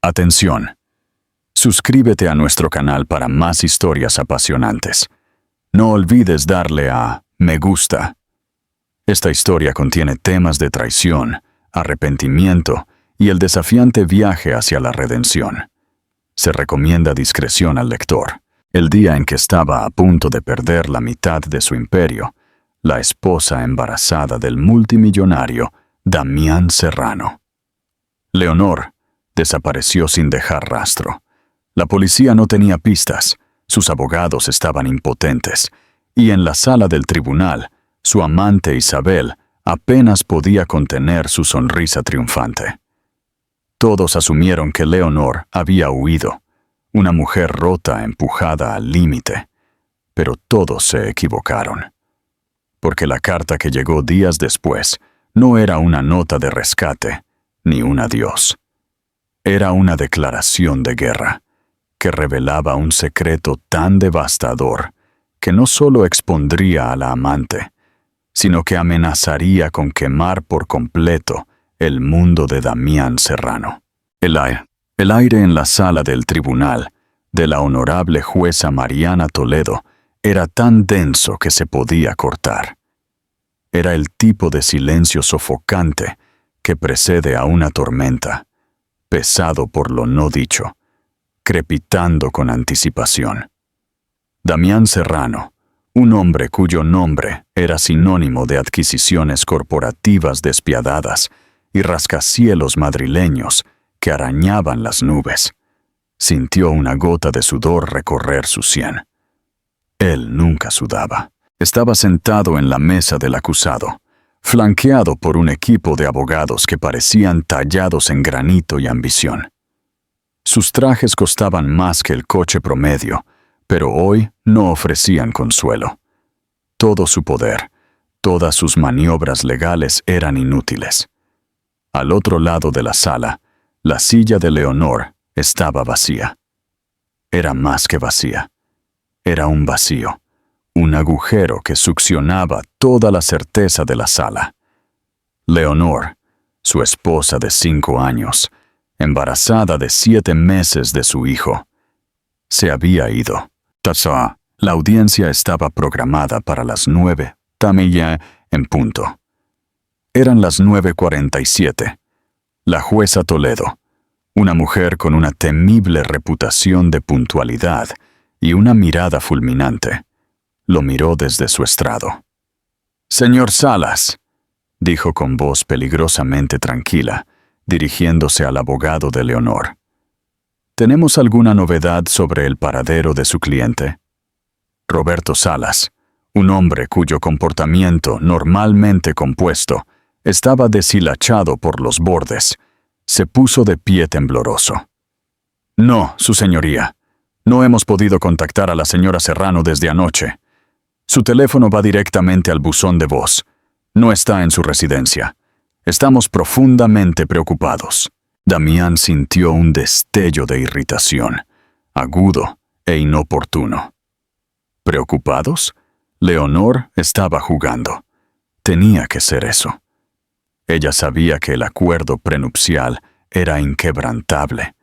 Atención. Suscríbete a nuestro canal para más historias apasionantes. No olvides darle a me gusta. Esta historia contiene temas de traición, arrepentimiento y el desafiante viaje hacia la redención. Se recomienda discreción al lector. El día en que estaba a punto de perder la mitad de su imperio, la esposa embarazada del multimillonario Damián Serrano. Leonor desapareció sin dejar rastro. La policía no tenía pistas, sus abogados estaban impotentes, y en la sala del tribunal, su amante Isabel apenas podía contener su sonrisa triunfante. Todos asumieron que Leonor había huido, una mujer rota empujada al límite, pero todos se equivocaron. Porque la carta que llegó días después no era una nota de rescate, ni un adiós. Era una declaración de guerra, que revelaba un secreto tan devastador que no solo expondría a la amante, sino que amenazaría con quemar por completo el mundo de Damián Serrano. El aire en la sala del tribunal de la honorable jueza Mariana Toledo era tan denso que se podía cortar. Era el tipo de silencio sofocante que precede a una tormenta, pesado por lo no dicho, crepitando con anticipación. Damián Serrano, un hombre cuyo nombre era sinónimo de adquisiciones corporativas despiadadas y rascacielos madrileños que arañaban las nubes, sintió una gota de sudor recorrer su sien. Él nunca sudaba. Estaba sentado en la mesa del acusado, flanqueado por un equipo de abogados que parecían tallados en granito y ambición. Sus trajes costaban más que el coche promedio, pero hoy no ofrecían consuelo. Todo su poder, todas sus maniobras legales eran inútiles. Al otro lado de la sala, la silla de Leonor estaba vacía. Era más que vacía. Era un vacío, un agujero que succionaba toda la certeza de la sala. Leonor, su esposa de 5 años, embarazada de 7 meses de su hijo, se había ido. La audiencia estaba programada para las 9, tamilla en punto. Eran las 9:47. La jueza Toledo, una mujer con una temible reputación de puntualidad y una mirada fulminante, lo miró desde su estrado. «Señor Salas», dijo con voz peligrosamente tranquila, dirigiéndose al abogado de Leonor. «¿Tenemos alguna novedad sobre el paradero de su cliente?» Roberto Salas, un hombre cuyo comportamiento normalmente compuesto estaba deshilachado por los bordes, se puso de pie tembloroso. «No, su señoría. No hemos podido contactar a la señora Serrano desde anoche. Su teléfono va directamente al buzón de voz. No está en su residencia. Estamos profundamente preocupados». Damián sintió un destello de irritación, agudo e inoportuno. ¿Preocupados? Leonor estaba jugando. Tenía que ser eso. Ella sabía que el acuerdo prenupcial era inquebrantable,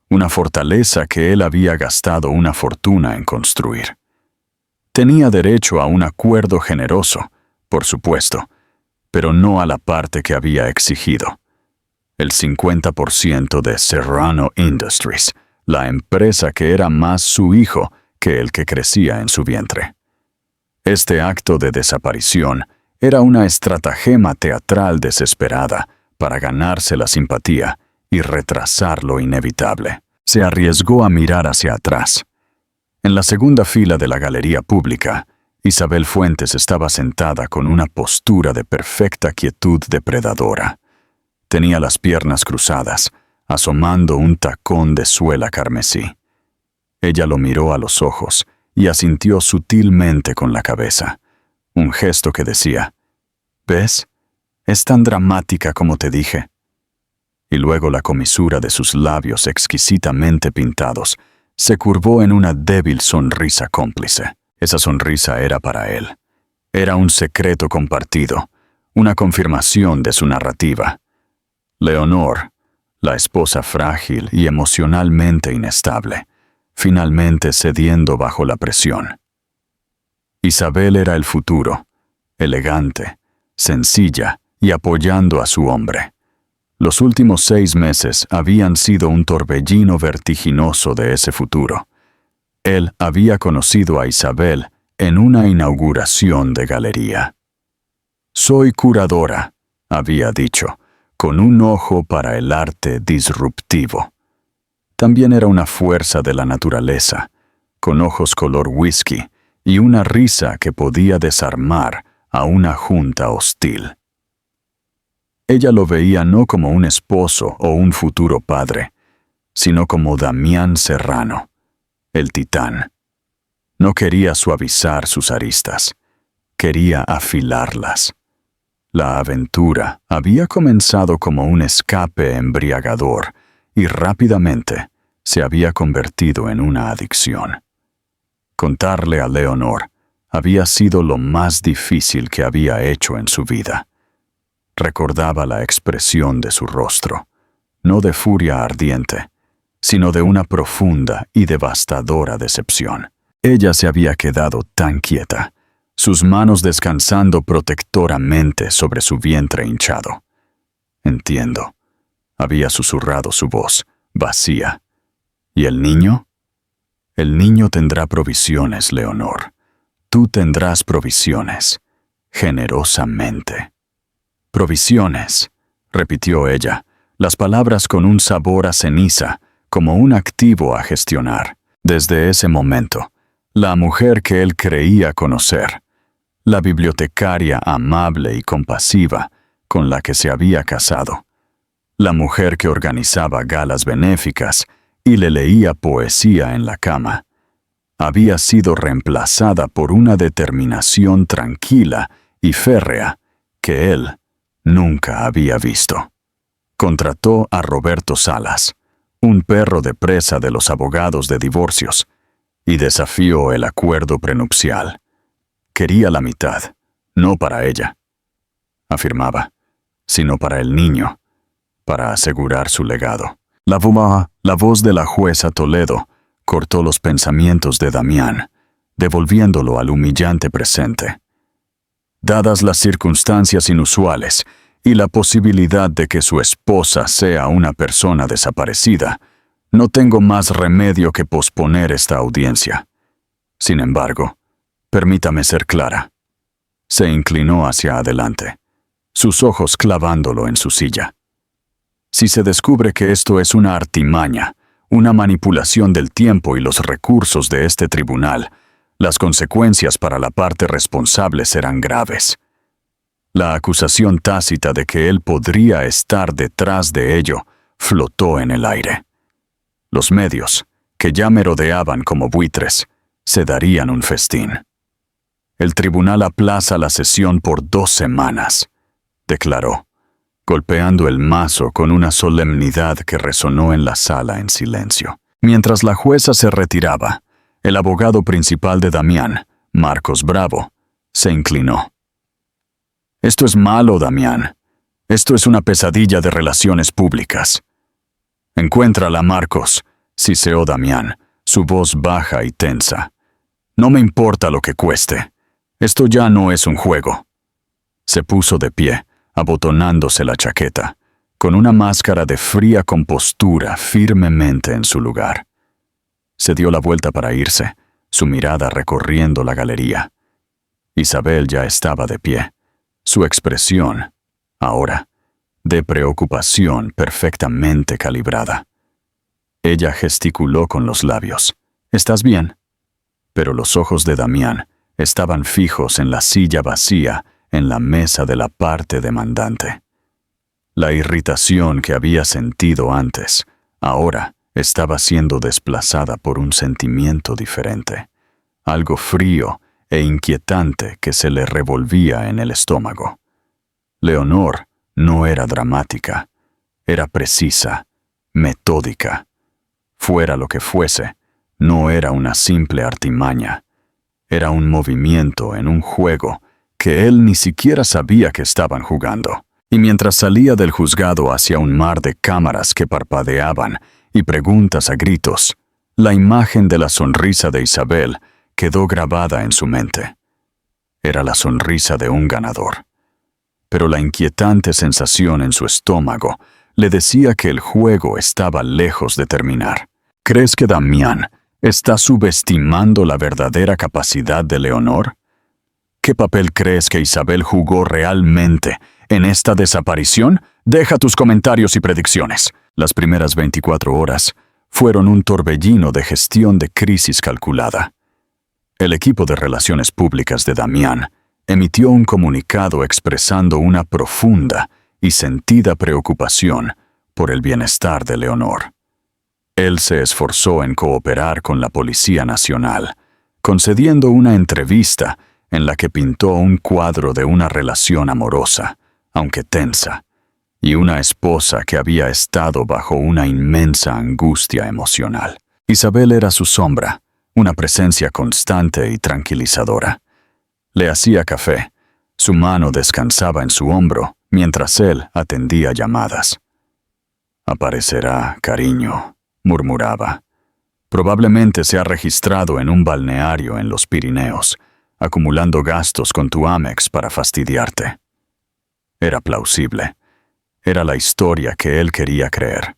una fortaleza que él había gastado una fortuna en construir. Tenía derecho a un acuerdo generoso, por supuesto, pero no a la parte que había exigido. El 50% de Serrano Industries, la empresa que era más su hijo que el que crecía en su vientre. Este acto de desaparición era una estratagema teatral desesperada para ganarse la simpatía y retrasar lo inevitable. Se arriesgó a mirar hacia atrás. En la segunda fila de la galería pública, Isabel Fuentes estaba sentada con una postura de perfecta quietud depredadora. Tenía las piernas cruzadas, asomando un tacón de suela carmesí. Ella lo miró a los ojos y asintió sutilmente con la cabeza, un gesto que decía: «¿Ves? Es tan dramática como te dije». Y luego la comisura de sus labios exquisitamente pintados se curvó en una débil sonrisa cómplice. Esa sonrisa era para él. Era un secreto compartido, una confirmación de su narrativa. Leonor, la esposa frágil y emocionalmente inestable, finalmente cediendo bajo la presión. Isabel era el futuro, elegante, sencilla y apoyando a su hombre. Los últimos 6 meses habían sido un torbellino vertiginoso de ese futuro. Él había conocido a Isabel en una inauguración de galería. «Soy curadora», había dicho, con un ojo para el arte disruptivo. También era una fuerza de la naturaleza, con ojos color whisky y una risa que podía desarmar a una junta hostil. Ella lo veía no como un esposo o un futuro padre, sino como Damián Serrano, el titán. No quería suavizar sus aristas, quería afilarlas. La aventura había comenzado como un escape embriagador y rápidamente se había convertido en una adicción. Contarle a Leonor había sido lo más difícil que había hecho en su vida. Recordaba la expresión de su rostro, no de furia ardiente, sino de una profunda y devastadora decepción. Ella se había quedado tan quieta, sus manos descansando protectoramente sobre su vientre hinchado. «Entiendo», había susurrado su voz, vacía. «¿Y el niño?» «El niño tendrá provisiones, Leonor. Tú tendrás provisiones, generosamente». «Provisiones», repitió ella, las palabras con un sabor a ceniza, como un activo a gestionar. Desde ese momento, la mujer que él creía conocer, la bibliotecaria amable y compasiva con la que se había casado, la mujer que organizaba galas benéficas y le leía poesía en la cama, había sido reemplazada por una determinación tranquila y férrea que él nunca había visto. Contrató a Roberto Salas, un perro de presa de los abogados de divorcios, y desafió el acuerdo prenupcial. Quería la mitad, no para ella, afirmaba, sino para el niño, para asegurar su legado. La voz de la jueza Toledo cortó los pensamientos de Damián, devolviéndolo al humillante presente. Dadas las circunstancias inusuales y la posibilidad de que su esposa sea una persona desaparecida, no tengo más remedio que posponer esta audiencia. Sin embargo, permítame ser clara. Se inclinó hacia adelante, sus ojos clavándolo en su silla. Si se descubre que esto es una artimaña, una manipulación del tiempo y los recursos de este tribunal, las consecuencias para la parte responsable serán graves. La acusación tácita de que él podría estar detrás de ello flotó en el aire. Los medios, que ya merodeaban como buitres, se darían un festín. «El tribunal aplaza la sesión por 2 semanas», declaró, golpeando el mazo con una solemnidad que resonó en la sala en silencio. Mientras la jueza se retiraba, el abogado principal de Damián, Marcos Bravo, se inclinó. «Esto es malo, Damián. Esto es una pesadilla de relaciones públicas». «Encuéntrala, Marcos», siseó Damián, su voz baja y tensa. «No me importa lo que cueste. Esto ya no es un juego». Se puso de pie, abotonándose la chaqueta, con una máscara de fría compostura firmemente en su lugar. Se dio la vuelta para irse, su mirada recorriendo la galería. Isabel ya estaba de pie, su expresión, ahora, de preocupación perfectamente calibrada. Ella gesticuló con los labios. «¿Estás bien?» Pero los ojos de Damián estaban fijos en la silla vacía en la mesa de la parte demandante. La irritación que había sentido antes, ahora estaba siendo desplazada por un sentimiento diferente, algo frío e inquietante que se le revolvía en el estómago. Leonor no era dramática, era precisa, metódica. Fuera lo que fuese, no era una simple artimaña. Era un movimiento en un juego que él ni siquiera sabía que estaban jugando. Y mientras salía del juzgado hacia un mar de cámaras que parpadeaban y preguntas a gritos, la imagen de la sonrisa de Isabel quedó grabada en su mente. Era la sonrisa de un ganador. Pero la inquietante sensación en su estómago le decía que el juego estaba lejos de terminar. ¿Crees que Damián está subestimando la verdadera capacidad de Leonor? ¿Qué papel crees que Isabel jugó realmente en esta desaparición? Deja tus comentarios y predicciones. Las primeras 24 horas fueron un torbellino de gestión de crisis calculada. El equipo de relaciones públicas de Damián emitió un comunicado expresando una profunda y sentida preocupación por el bienestar de Leonor. Él se esforzó en cooperar con la Policía Nacional, concediendo una entrevista en la que pintó un cuadro de una relación amorosa, aunque tensa, y una esposa que había estado bajo una inmensa angustia emocional. Isabel era su sombra, una presencia constante y tranquilizadora. Le hacía café, su mano descansaba en su hombro mientras él atendía llamadas. «Aparecerá, cariño», murmuraba. «Probablemente se ha registrado en un balneario en los Pirineos, acumulando gastos con tu Amex para fastidiarte». Era plausible. Era la historia que él quería creer.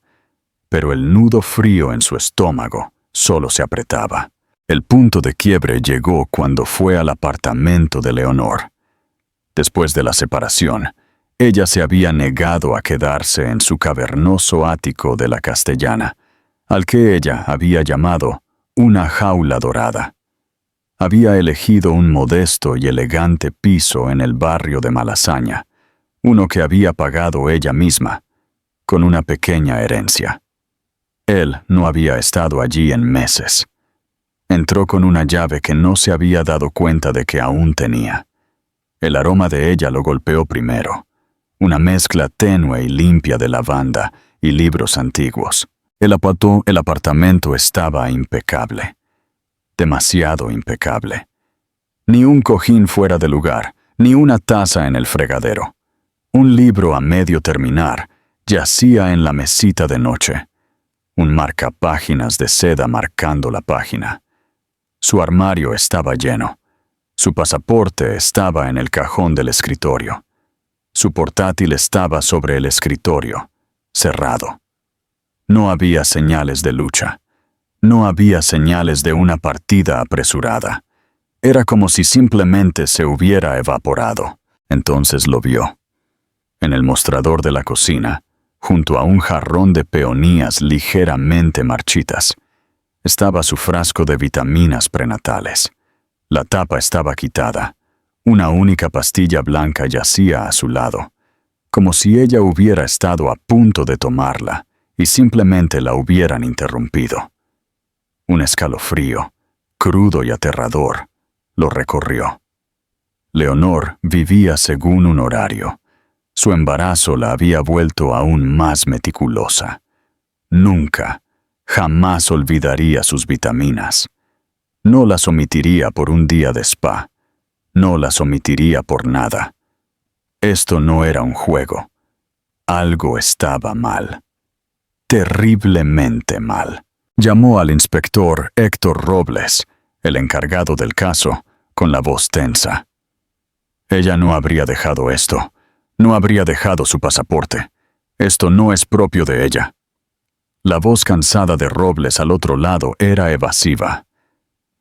Pero el nudo frío en su estómago solo se apretaba. El punto de quiebre llegó cuando fue al apartamento de Leonor. Después de la separación, ella se había negado a quedarse en su cavernoso ático de la Castellana, al que ella había llamado una jaula dorada. Había elegido un modesto y elegante piso en el barrio de Malasaña, uno que había pagado ella misma, con una pequeña herencia. Él no había estado allí en meses. Entró con una llave que no se había dado cuenta de que aún tenía. El aroma de ella lo golpeó primero, una mezcla tenue y limpia de lavanda y libros antiguos. El apartamento estaba impecable, demasiado impecable. Ni un cojín fuera de lugar, ni una taza en el fregadero. Un libro a medio terminar yacía en la mesita de noche, un marcapáginas de seda marcando la página. Su armario estaba lleno. Su pasaporte estaba en el cajón del escritorio. Su portátil estaba sobre el escritorio, cerrado. No había señales de lucha. No había señales de una partida apresurada. Era como si simplemente se hubiera evaporado. Entonces lo vio. En el mostrador de la cocina, junto a un jarrón de peonías ligeramente marchitas, estaba su frasco de vitaminas prenatales. La tapa estaba quitada. Una única pastilla blanca yacía a su lado, como si ella hubiera estado a punto de tomarla y simplemente la hubieran interrumpido. Un escalofrío, crudo y aterrador, lo recorrió. Leonor vivía según un horario. Su embarazo la había vuelto aún más meticulosa. Nunca, jamás olvidaría sus vitaminas. No las omitiría por un día de spa. No las omitiría por nada. Esto no era un juego. Algo estaba mal. Terriblemente mal. Llamó al inspector Héctor Robles, el encargado del caso, con la voz tensa. Ella no habría dejado esto. No habría dejado su pasaporte. Esto no es propio de ella. La voz cansada de Robles al otro lado era evasiva.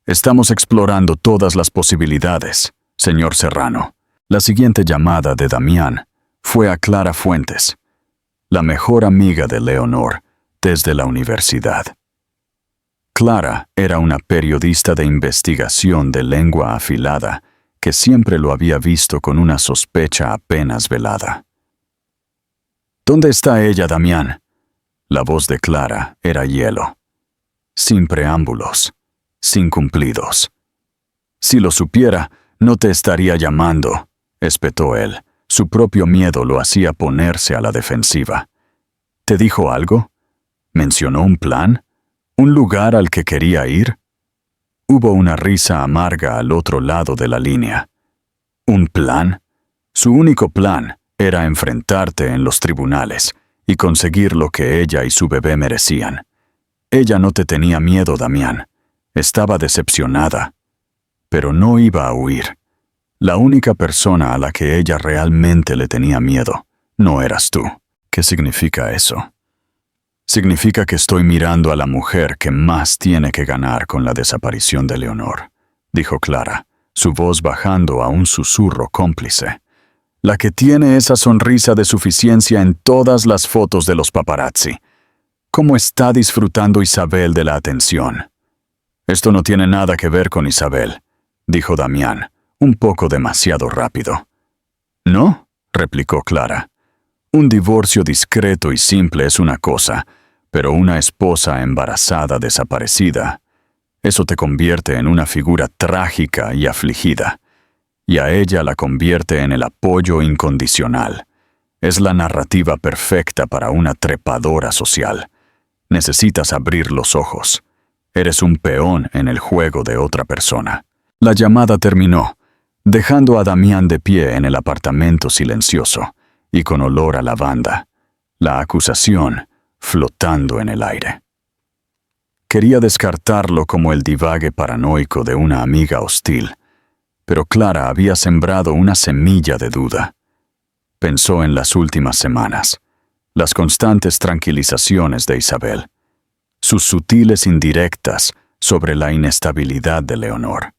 Estamos explorando todas las posibilidades, señor Serrano. La siguiente llamada de Damián fue a Clara Fuentes, la mejor amiga de Leonor desde la universidad. Clara era una periodista de investigación de lengua afilada que siempre lo había visto con una sospecha apenas velada. ¿Dónde está ella, Damián? La voz de Clara era hielo. Sin preámbulos, sin cumplidos. Si lo supiera, no te estaría llamando, espetó él. Su propio miedo lo hacía ponerse a la defensiva. ¿Te dijo algo? ¿Mencionó un plan? ¿Un lugar al que quería ir? Hubo una risa amarga al otro lado de la línea. ¿Un plan? Su único plan era enfrentarte en los tribunales y conseguir lo que ella y su bebé merecían. Ella no te tenía miedo, Damián. Estaba decepcionada. Pero no iba a huir. La única persona a la que ella realmente le tenía miedo no eras tú. ¿Qué significa eso? Significa que estoy mirando a la mujer que más tiene que ganar con la desaparición de Leonor, dijo Clara, su voz bajando a un susurro cómplice. La que tiene esa sonrisa de suficiencia en todas las fotos de los paparazzi. ¿Cómo está disfrutando Isabel de la atención? Esto no tiene nada que ver con Isabel, dijo Damián, un poco demasiado rápido. ¿No?, replicó Clara. Un divorcio discreto y simple es una cosa, pero una esposa embarazada desaparecida, eso te convierte en una figura trágica y afligida, y a ella la convierte en el apoyo incondicional. Es la narrativa perfecta para una trepadora social. Necesitas abrir los ojos. Eres un peón en el juego de otra persona. La llamada terminó, dejando a Damián de pie en el apartamento silencioso y con olor a lavanda, la acusación flotando en el aire. Quería descartarlo como el divague paranoico de una amiga hostil, pero Clara había sembrado una semilla de duda. Pensó en las últimas semanas, las constantes tranquilizaciones de Isabel, sus sutiles indirectas sobre la inestabilidad de Leonor,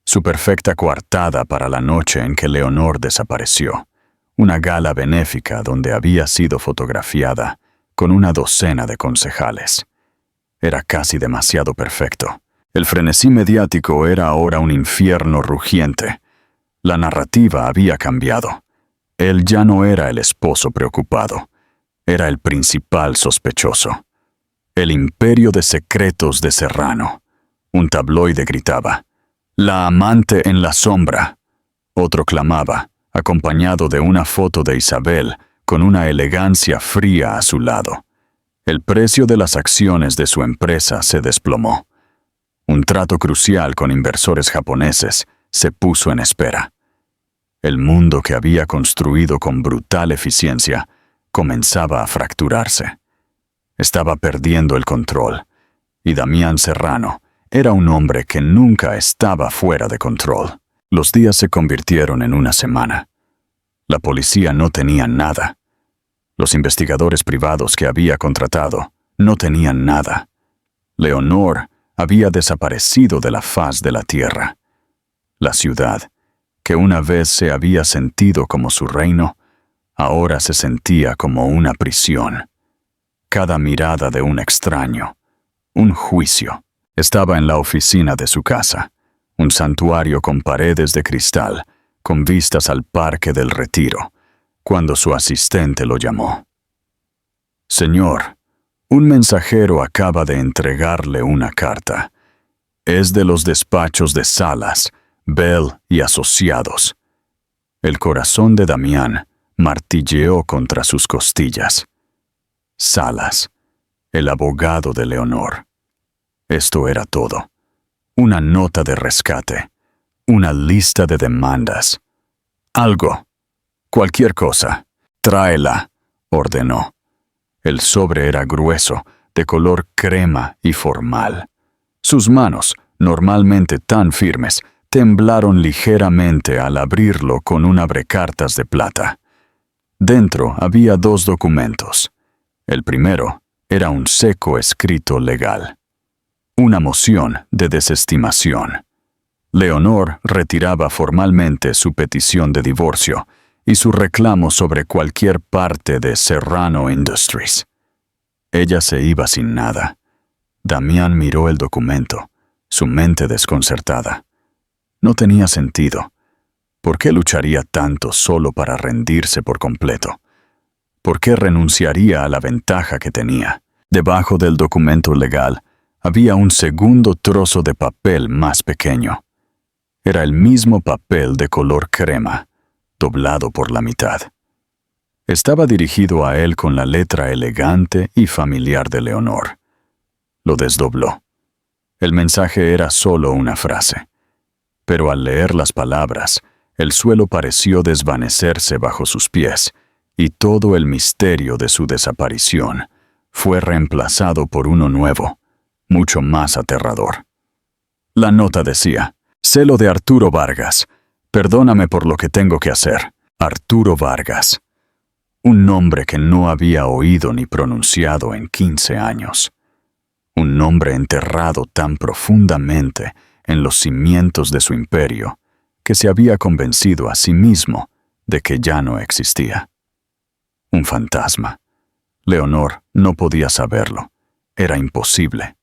su perfecta coartada para la noche en que Leonor desapareció, una gala benéfica donde había sido fotografiada con una docena de concejales. Era casi demasiado perfecto. El frenesí mediático era ahora un infierno rugiente. La narrativa había cambiado. Él ya no era el esposo preocupado. Era el principal sospechoso. El imperio de secretos de Serrano. Un tabloide gritaba: «La amante en la sombra». Otro clamaba, acompañado de una foto de Isabel con una elegancia fría a su lado. El precio de las acciones de su empresa se desplomó. Un trato crucial con inversores japoneses se puso en espera. El mundo que había construido con brutal eficiencia comenzaba a fracturarse. Estaba perdiendo el control, y Damián Serrano era un hombre que nunca estaba fuera de control. Los días se convirtieron en una semana. La policía no tenía nada. Los investigadores privados que había contratado no tenían nada. Leonor había desaparecido de la faz de la tierra. La ciudad, que una vez se había sentido como su reino, ahora se sentía como una prisión. Cada mirada de un extraño, un juicio, estaba en la oficina de su casa, un santuario con paredes de cristal, con vistas al Parque del Retiro, cuando su asistente lo llamó. «Señor, un mensajero acaba de entregarle una carta. Es de los despachos de Salas, Bell y Asociados». El corazón de Damián martilleó contra sus costillas. Salas, el abogado de Leonor. Esto era todo. Una nota de rescate, una lista de demandas. Algo, cualquier cosa, tráela, ordenó. El sobre era grueso, de color crema y formal. Sus manos, normalmente tan firmes, temblaron ligeramente al abrirlo con un abrecartas de plata. Dentro había 2 documentos. El primero era un seco escrito legal. Una moción de desestimación. Leonor retiraba formalmente su petición de divorcio y su reclamo sobre cualquier parte de Serrano Industries. Ella se iba sin nada. Damián miró el documento, su mente desconcertada. No tenía sentido. ¿Por qué lucharía tanto solo para rendirse por completo? ¿Por qué renunciaría a la ventaja que tenía? Debajo del documento legal había un segundo trozo de papel más pequeño. Era el mismo papel de color crema, doblado por la mitad. Estaba dirigido a él con la letra elegante y familiar de Leonor. Lo desdobló. El mensaje era solo una frase, pero al leer las palabras, el suelo pareció desvanecerse bajo sus pies, y todo el misterio de su desaparición fue reemplazado por uno nuevo, mucho más aterrador. La nota decía: «Celo de Arturo Vargas. Perdóname por lo que tengo que hacer. Arturo Vargas». Un nombre que no había oído ni pronunciado en 15 años. Un nombre enterrado tan profundamente en los cimientos de su imperio que se había convencido a sí mismo de que ya no existía. Un fantasma. Leonor no podía saberlo. Era imposible.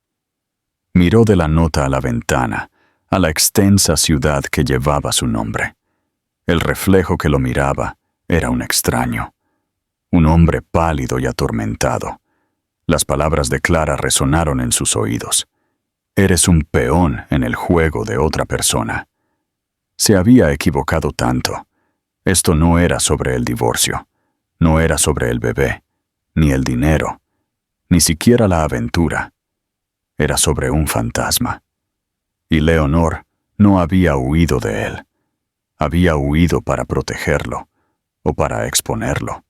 Miró de la nota a la ventana, a la extensa ciudad que llevaba su nombre. El reflejo que lo miraba era un extraño. Un hombre pálido y atormentado. Las palabras de Clara resonaron en sus oídos. «Eres un peón en el juego de otra persona». Se había equivocado tanto. Esto no era sobre el divorcio, no era sobre el bebé, ni el dinero, ni siquiera la aventura. Era sobre un fantasma. Y Leonor no había huido de él. Había huido para protegerlo o para exponerlo.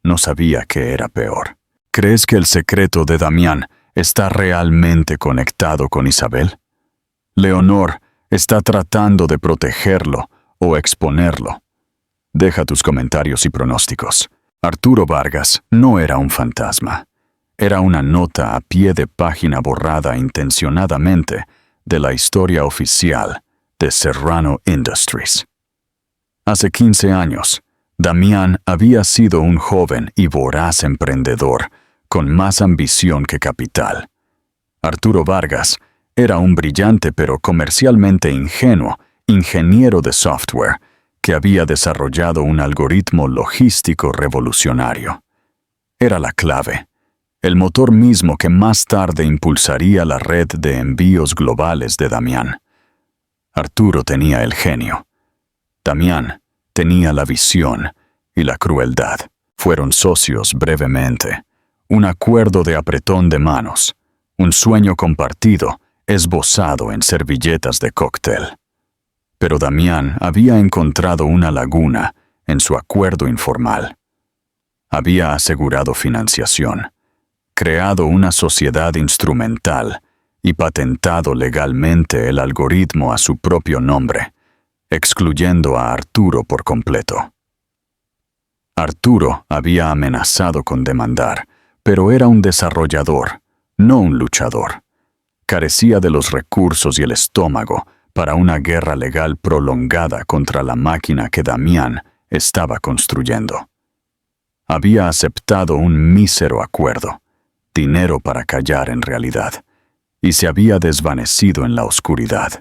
No sabía qué era peor. ¿Crees que el secreto de Damián está realmente conectado con Isabel? Leonor está tratando de protegerlo o exponerlo. Deja tus comentarios y pronósticos. Arturo Vargas no era un fantasma. Era una nota a pie de página borrada intencionadamente de la historia oficial de Serrano Industries. Hace 15 años, Damián había sido un joven y voraz emprendedor con más ambición que capital. Arturo Vargas era un brillante pero comercialmente ingenuo ingeniero de software que había desarrollado un algoritmo logístico revolucionario. Era la clave, el motor mismo que más tarde impulsaría la red de envíos globales de Damián. Arturo tenía el genio. Damián tenía la visión y la crueldad. Fueron socios brevemente, un acuerdo de apretón de manos, un sueño compartido esbozado en servilletas de cóctel. Pero Damián había encontrado una laguna en su acuerdo informal. Había asegurado financiación, creado una sociedad instrumental y patentado legalmente el algoritmo a su propio nombre, excluyendo a Arturo por completo. Arturo había amenazado con demandar, pero era un desarrollador, no un luchador. Carecía de los recursos y el estómago para una guerra legal prolongada contra la máquina que Damián estaba construyendo. Había aceptado un mísero acuerdo, dinero para callar en realidad, y se había desvanecido en la oscuridad.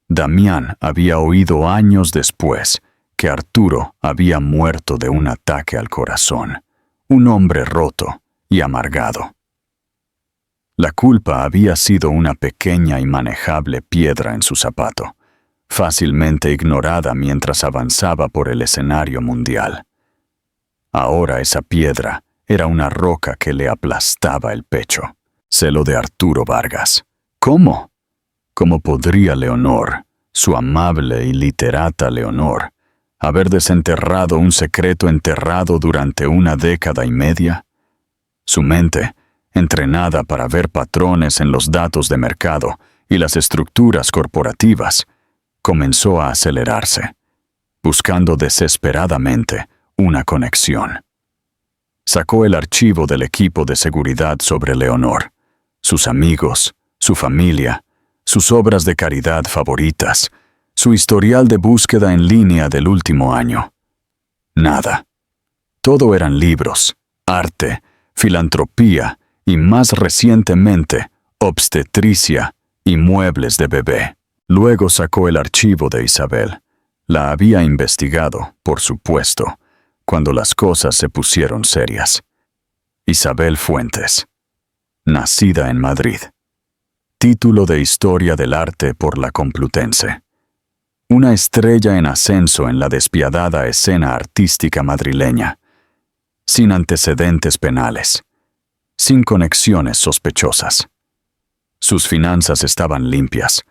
Damián había oído años después que Arturo había muerto de un ataque al corazón, un hombre roto y amargado. La culpa había sido una pequeña y manejable piedra en su zapato, fácilmente ignorada mientras avanzaba por el escenario mundial. Ahora esa piedra era una roca que le aplastaba el pecho. Celo de Arturo Vargas. ¿Cómo? ¿Cómo podría Leonor, su amable y literata Leonor, haber desenterrado un secreto enterrado durante una década y media? Su mente, entrenada para ver patrones en los datos de mercado y las estructuras corporativas, comenzó a acelerarse, buscando desesperadamente una conexión. Sacó el archivo del equipo de seguridad sobre Leonor, sus amigos, su familia, sus obras de caridad favoritas, su historial de búsqueda en línea del último año. Nada. Todo eran libros, arte, filantropía y, más recientemente, obstetricia y muebles de bebé. Luego sacó el archivo de Isabel. La había investigado, por supuesto, cuando las cosas se pusieron serias. Isabel Fuentes. Nacida en Madrid. Título de Historia del Arte por la Complutense. Una estrella en ascenso en la despiadada escena artística madrileña. Sin antecedentes penales. Sin conexiones sospechosas. Sus finanzas estaban limpias.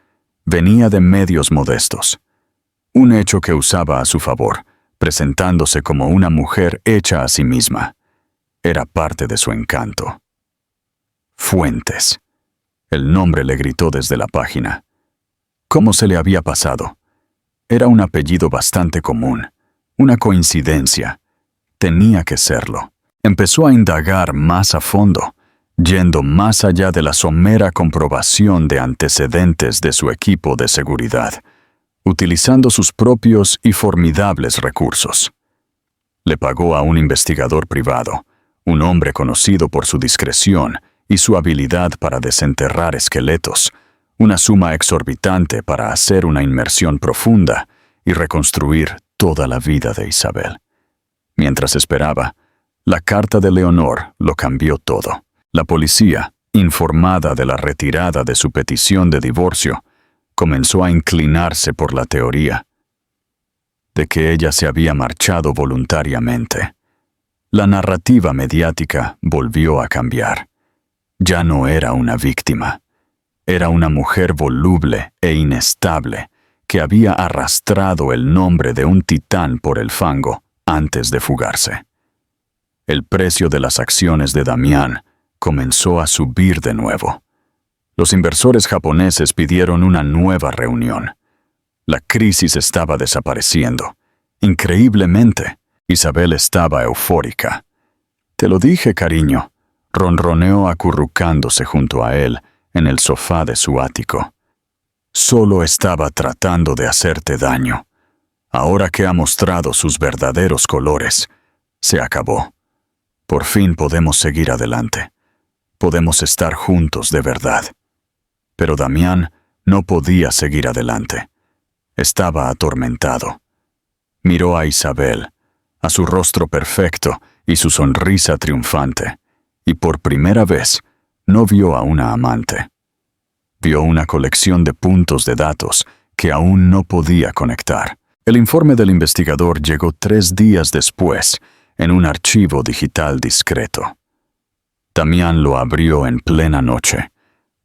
Venía de medios modestos. un hecho que usaba a su favor, presentándose como una mujer hecha a sí misma. Era parte de su encanto. Fuentes. El nombre le gritó desde la página. ¿Cómo se le había pasado? Era un apellido bastante común, una coincidencia. Tenía que serlo. Empezó a indagar más a fondo, yendo más allá de la somera comprobación de antecedentes de su equipo de seguridad, utilizando sus propios y formidables recursos. Le pagó a un investigador privado, un hombre conocido por su discreción y su habilidad para desenterrar esqueletos, una suma exorbitante para hacer una inmersión profunda y reconstruir toda la vida de Isabel. Mientras esperaba, la carta de Leonor lo cambió todo. La policía, informada de la retirada de su petición de divorcio, comenzó a inclinarse por la teoría de que ella se había marchado voluntariamente. La narrativa mediática volvió a cambiar. Ya no era una víctima. Era una mujer voluble e inestable que había arrastrado el nombre de un titán por el fango antes de fugarse. El precio de las acciones de Damián comenzó a subir de nuevo. Los inversores japoneses pidieron una nueva reunión. La crisis estaba desapareciendo. Increíblemente, Isabel estaba eufórica. «Te lo dije, cariño», ronroneó acurrucándose junto a él en el sofá de su ático. «Solo estaba tratando de hacerte daño. Ahora que ha mostrado sus verdaderos colores, se acabó. Por fin podemos seguir adelante. Podemos estar juntos de verdad». Pero Damián no podía seguir adelante. Estaba atormentado. Miró a Isabel, a su rostro perfecto y su sonrisa triunfante, y por primera vez no vio a una amante. Vio una colección de puntos de datos que aún no podía conectar. El informe del investigador llegó 3 días después, en un archivo digital discreto. Damián lo abrió en plena noche,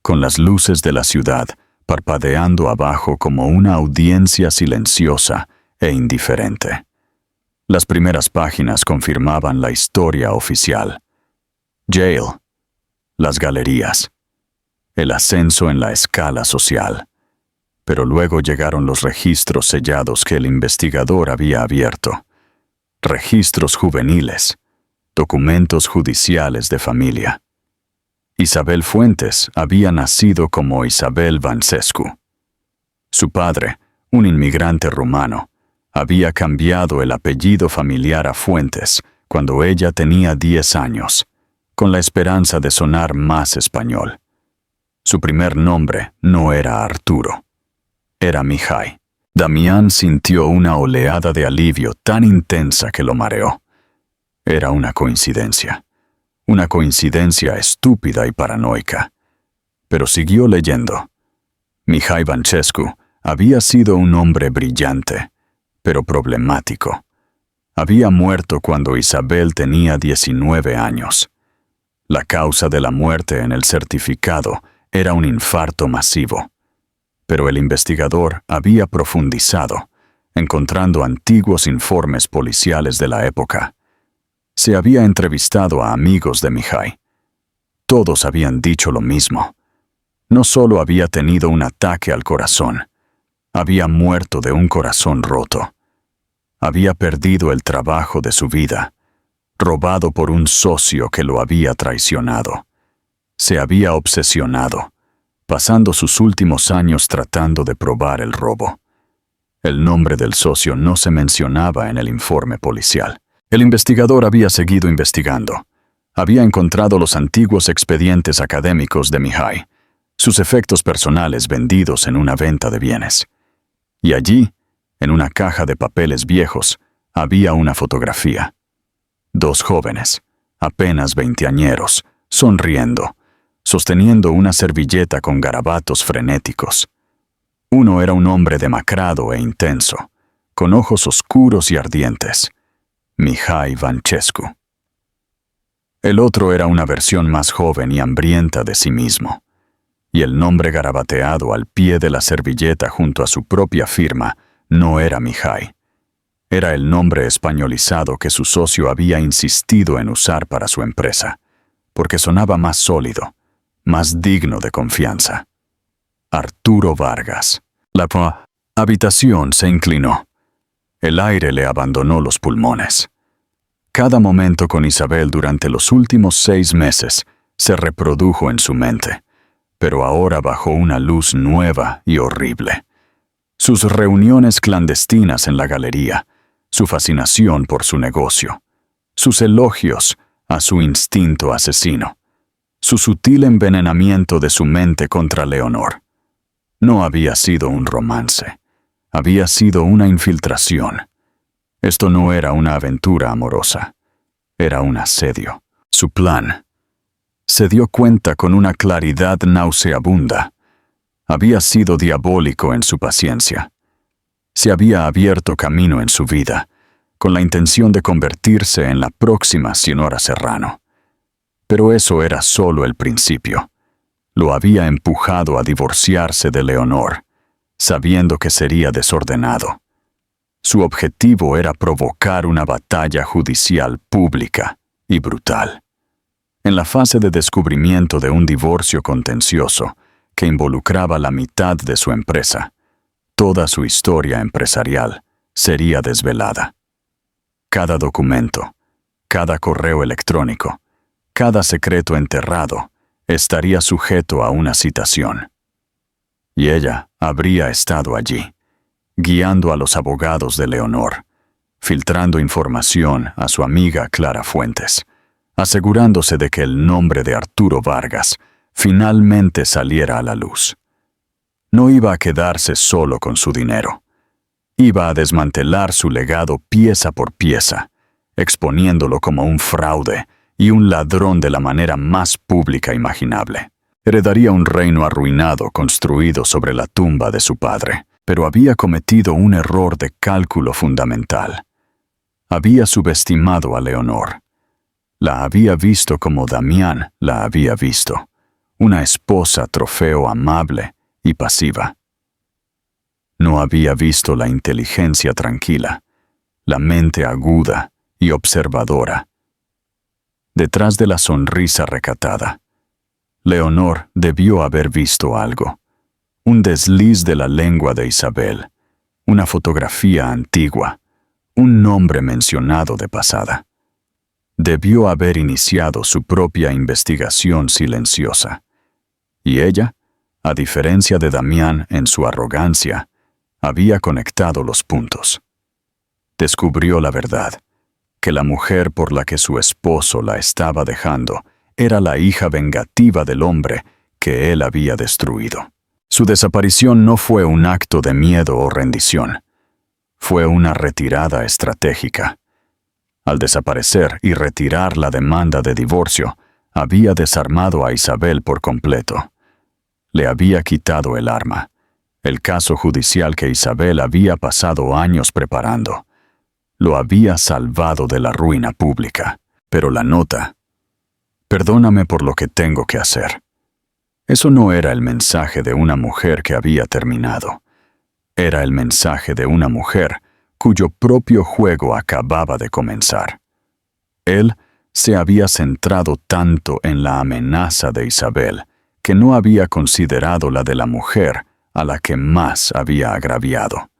con las luces de la ciudad parpadeando abajo como una audiencia silenciosa e indiferente. Las primeras páginas confirmaban la historia oficial. Yale, las galerías, el ascenso en la escala social. Pero luego llegaron los registros sellados que el investigador había abierto. Registros juveniles, documentos judiciales de familia. Isabel Fuentes había nacido como Isabel Vancescu. Su padre, un inmigrante rumano, había cambiado el apellido familiar a Fuentes cuando ella tenía 10 años, con la esperanza de sonar más español. Su primer nombre no era Arturo, era Mihai. Damián sintió una oleada de alivio tan intensa que lo mareó. Era una coincidencia estúpida y paranoica. Pero siguió leyendo. Mihai Vancescu había sido un hombre brillante, pero problemático. Había muerto cuando Isabel tenía 19 años. La causa de la muerte en el certificado era un infarto masivo. Pero el investigador había profundizado, encontrando antiguos informes policiales de la época. Se había entrevistado a amigos de Mihai. Todos habían dicho lo mismo. No solo había tenido un ataque al corazón, había muerto de un corazón roto. Había perdido el trabajo de su vida, robado por un socio que lo había traicionado. Se había obsesionado, pasando sus últimos años tratando de probar el robo. El nombre del socio no se mencionaba en el informe policial. El investigador había seguido investigando. Había encontrado los antiguos expedientes académicos de Mihai, sus efectos personales vendidos en una venta de bienes. Y allí, en una caja de papeles viejos, había una fotografía. 2 jóvenes, apenas veinteañeros, sonriendo, sosteniendo una servilleta con garabatos frenéticos. Uno era un hombre demacrado e intenso, con ojos oscuros y ardientes. Mihai Vancescu. El otro era una versión más joven y hambrienta de sí mismo, y el nombre garabateado al pie de la servilleta junto a su propia firma no era Mihai. Era el nombre españolizado que su socio había insistido en usar para su empresa, porque sonaba más sólido, más digno de confianza. Arturo Vargas. La habitación se inclinó. El aire le abandonó los pulmones. Cada momento con Isabel durante los últimos 6 meses se reprodujo en su mente, pero ahora bajo una luz nueva y horrible. Sus reuniones clandestinas en la galería, su fascinación por su negocio, sus elogios a su instinto asesino, su sutil envenenamiento de su mente contra Leonor. No había sido un romance, había sido una infiltración. Esto no era una aventura amorosa, era un asedio. Su plan. Se dio cuenta con una claridad nauseabunda. Había sido diabólico en su paciencia. Se había abierto camino en su vida, con la intención de convertirse en la próxima Xiomara Serrano. Pero eso era solo el principio. Lo había empujado a divorciarse de Leonor, sabiendo que sería desordenado. Su objetivo era provocar una batalla judicial pública y brutal. En la fase de descubrimiento de un divorcio contencioso que involucraba la mitad de su empresa, toda su historia empresarial sería desvelada. Cada documento, cada correo electrónico, cada secreto enterrado estaría sujeto a una citación. Y ella habría estado allí, guiando a los abogados de Leonor, filtrando información a su amiga Clara Fuentes, asegurándose de que el nombre de Arturo Vargas finalmente saliera a la luz. No iba a quedarse solo con su dinero. Iba a desmantelar su legado pieza por pieza, exponiéndolo como un fraude y un ladrón de la manera más pública imaginable. Heredaría un reino arruinado construido sobre la tumba de su padre, pero había cometido un error de cálculo fundamental. Había subestimado a Leonor. La había visto como Damián la había visto, una esposa trofeo amable y pasiva. No había visto la inteligencia tranquila, la mente aguda y observadora. Detrás de la sonrisa recatada, Leonor debió haber visto algo. Un desliz de la lengua de Isabel, una fotografía antigua, un nombre mencionado de pasada. Debió haber iniciado su propia investigación silenciosa. Y ella, a diferencia de Damián en su arrogancia, había conectado los puntos. Descubrió la verdad, que la mujer por la que su esposo la estaba dejando era la hija vengativa del hombre que él había destruido. Su desaparición no fue un acto de miedo o rendición. Fue una retirada estratégica. Al desaparecer y retirar la demanda de divorcio, había desarmado a Isabel por completo. Le había quitado el arma, el caso judicial que Isabel había pasado años preparando. Lo había salvado de la ruina pública. Pero la nota: perdóname por lo que tengo que hacer. Eso no era el mensaje de una mujer que había terminado. Era el mensaje de una mujer cuyo propio juego acababa de comenzar. Él se había centrado tanto en la amenaza de Isabel que no había considerado la de la mujer a la que más había agraviado.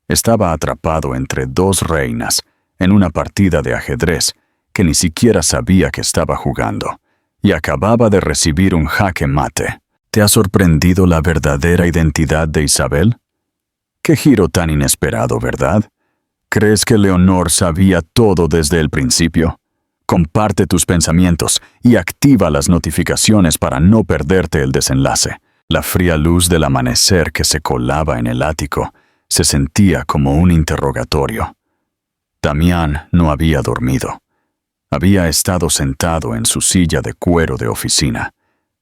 Estaba atrapado entre 2 reinas en una partida de ajedrez que ni siquiera sabía que estaba jugando, y acababa de recibir un jaque mate. ¿Te ha sorprendido la verdadera identidad de Isabel? Qué giro tan inesperado, ¿verdad? ¿Crees que Leonor sabía todo desde el principio? Comparte tus pensamientos y activa las notificaciones para no perderte el desenlace. La fría luz del amanecer que se colaba en el ático se sentía como un interrogatorio. Damián no había dormido. Había estado sentado en su silla de cuero de oficina,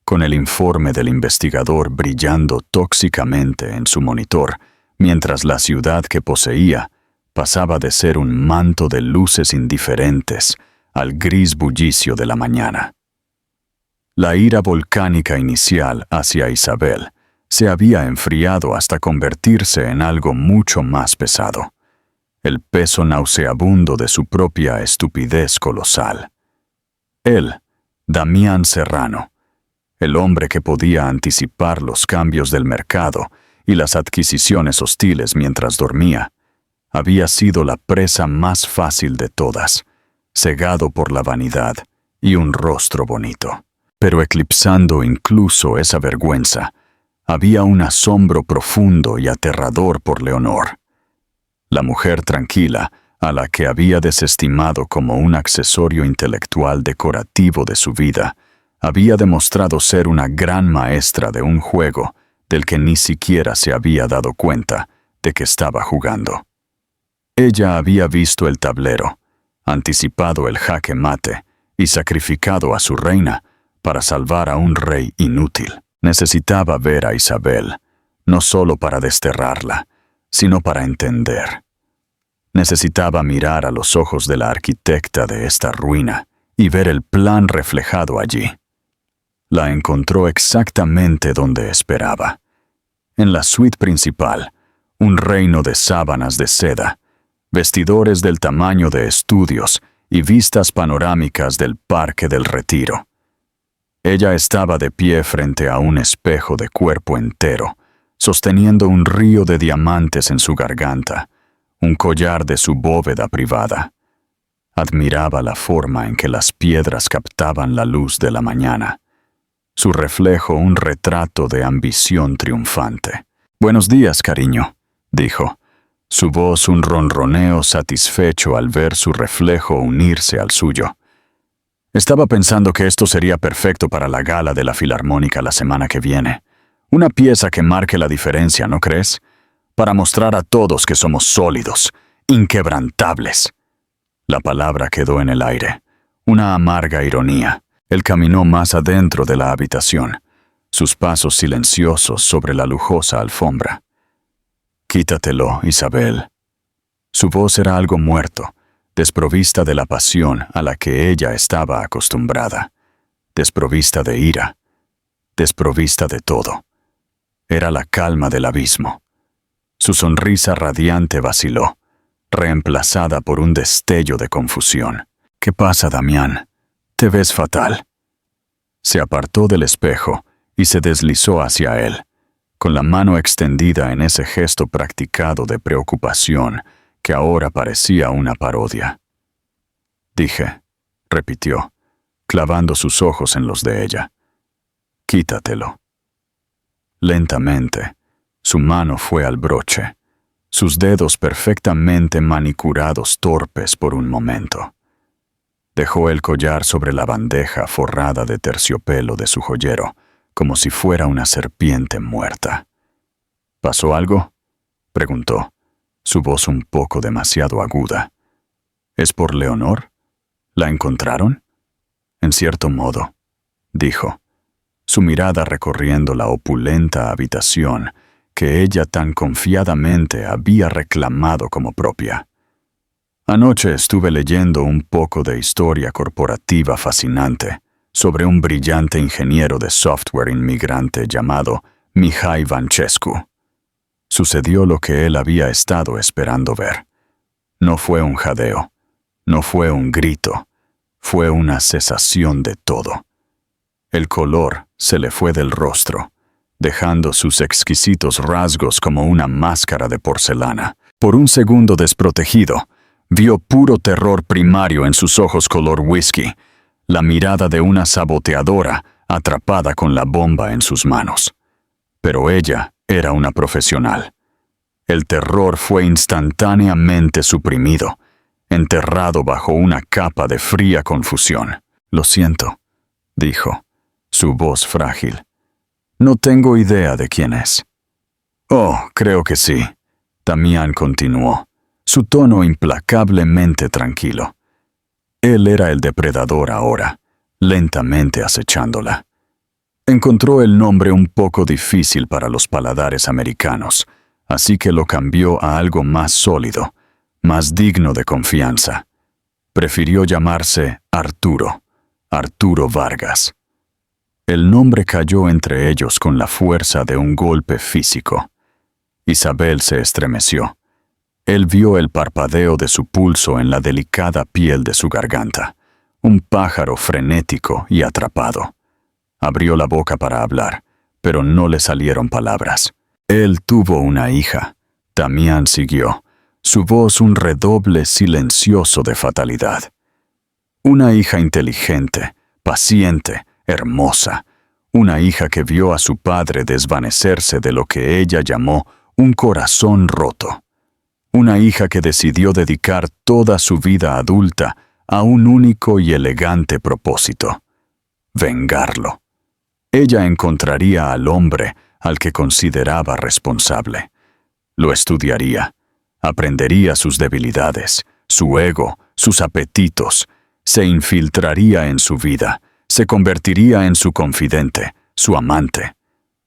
con el informe del investigador brillando tóxicamente en su monitor, mientras la ciudad que poseía pasaba de ser un manto de luces indiferentes al gris bullicio de la mañana. La ira volcánica inicial hacia Isabel se había enfriado hasta convertirse en algo mucho más pesado, el peso nauseabundo de su propia estupidez colosal. Él, Damián Serrano, el hombre que podía anticipar los cambios del mercado y las adquisiciones hostiles mientras dormía, había sido la presa más fácil de todas, cegado por la vanidad y un rostro bonito. Pero eclipsando incluso esa vergüenza, había un asombro profundo y aterrador por Leonor. La mujer tranquila, a la que había desestimado como un accesorio intelectual decorativo de su vida, había demostrado ser una gran maestra de un juego del que ni siquiera se había dado cuenta de que estaba jugando. Ella había visto el tablero, anticipado el jaque mate y sacrificado a su reina para salvar a un rey inútil. Necesitaba ver a Isabel, no solo para desterrarla, sino para entender. Necesitaba mirar a los ojos de la arquitecta de esta ruina y ver el plan reflejado allí. La encontró exactamente donde esperaba. En la suite principal, un reino de sábanas de seda, vestidores del tamaño de estudios y vistas panorámicas del Parque del Retiro. Ella estaba de pie frente a un espejo de cuerpo entero, sosteniendo un río de diamantes en su garganta, un collar de su bóveda privada. Admiraba la forma en que las piedras captaban la luz de la mañana. Su reflejo un retrato de ambición triunfante. «Buenos días, cariño», dijo. Su voz un ronroneo satisfecho al ver su reflejo unirse al suyo. «Estaba pensando que esto sería perfecto para la gala de la Filarmónica la semana que viene. Una pieza que marque la diferencia, ¿no crees? Para mostrar a todos que somos sólidos, inquebrantables». La palabra quedó en el aire, una amarga ironía. Él caminó más adentro de la habitación, sus pasos silenciosos sobre la lujosa alfombra. «Quítatelo, Isabel». Su voz era algo muerto, desprovista de la pasión a la que ella estaba acostumbrada, desprovista de ira, desprovista de todo. Era la calma del abismo. Su sonrisa radiante vaciló, reemplazada por un destello de confusión. «¿Qué pasa, Damián? Te ves fatal». Se apartó del espejo y se deslizó hacia él, con la mano extendida en ese gesto practicado de preocupación que ahora parecía una parodia. «Dije», repitió, clavando sus ojos en los de ella. «Quítatelo». Lentamente, su mano fue al broche, sus dedos perfectamente manicurados torpes por un momento. Dejó el collar sobre la bandeja forrada de terciopelo de su joyero, como si fuera una serpiente muerta. «¿Pasó algo?», preguntó, su voz un poco demasiado aguda. «¿Es por Leonor? ¿La encontraron?». «En cierto modo», dijo, su mirada recorriendo la opulenta habitación que ella tan confiadamente había reclamado como propia. «Anoche estuve leyendo un poco de historia corporativa fascinante sobre un brillante ingeniero de software inmigrante llamado Mihai Vancescu. Sucedió lo que él había estado esperando ver. No fue un jadeo, no fue un grito, fue una cesación de todo. El color se le fue del rostro, dejando sus exquisitos rasgos como una máscara de porcelana. Por un segundo desprotegido, vio puro terror primario en sus ojos color whisky, la mirada de una saboteadora atrapada con la bomba en sus manos. Pero ella era una profesional. El terror fue instantáneamente suprimido, enterrado bajo una capa de fría confusión. «Lo siento», dijo, su voz frágil. «No tengo idea de quién es». «Oh, creo que sí», Damián continuó, su tono implacablemente tranquilo. Él era el depredador ahora, lentamente acechándola. Encontró el nombre un poco difícil para los paladares americanos, así que lo cambió a algo más sólido, más digno de confianza. Prefirió llamarse Arturo Vargas. El nombre cayó entre ellos con la fuerza de un golpe físico. Isabel se estremeció. Él vio el parpadeo de su pulso en la delicada piel de su garganta, un pájaro frenético y atrapado. Abrió la boca para hablar, pero no le salieron palabras. Él tuvo una hija. Damián siguió, su voz un redoble silencioso de fatalidad. Una hija inteligente, paciente, hermosa. Una hija que vio a su padre desvanecerse de lo que ella llamó un corazón roto. Una hija que decidió dedicar toda su vida adulta a un único y elegante propósito: vengarlo. Ella encontraría al hombre al que consideraba responsable. Lo estudiaría, aprendería sus debilidades, su ego, sus apetitos, se infiltraría en su vida, se convertiría en su confidente, su amante.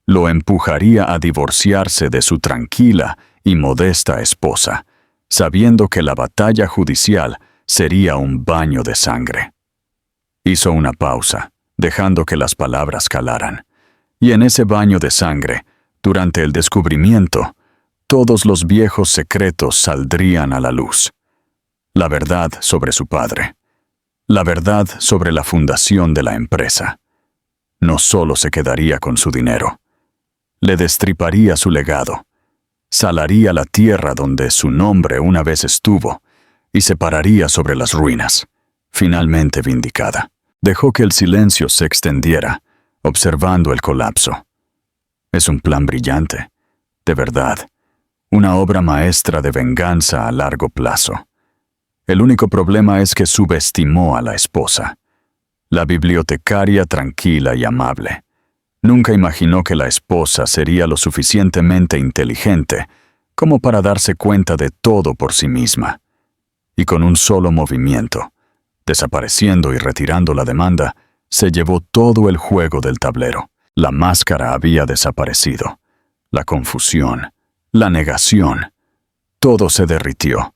Lo empujaría a divorciarse de su tranquila y modesta esposa, sabiendo que la batalla judicial sería un baño de sangre. Hizo una pausa, dejando que las palabras calaran. Y en ese baño de sangre, durante el descubrimiento, todos los viejos secretos saldrían a la luz. La verdad sobre su padre. La verdad sobre la fundación de la empresa. No solo se quedaría con su dinero. Le destriparía su legado. Salaría la tierra donde su nombre una vez estuvo y se pararía sobre las ruinas, finalmente vindicada. Dejó que el silencio se extendiera, observando el colapso. Es un plan brillante, de verdad, una obra maestra de venganza a largo plazo. El único problema es que subestimó a la esposa, la bibliotecaria tranquila y amable. Nunca imaginó que la esposa sería lo suficientemente inteligente como para darse cuenta de todo por sí misma. Y con un solo movimiento, desapareciendo y retirando la demanda, se llevó todo el juego del tablero. La máscara había desaparecido. La confusión, la negación, todo se derritió,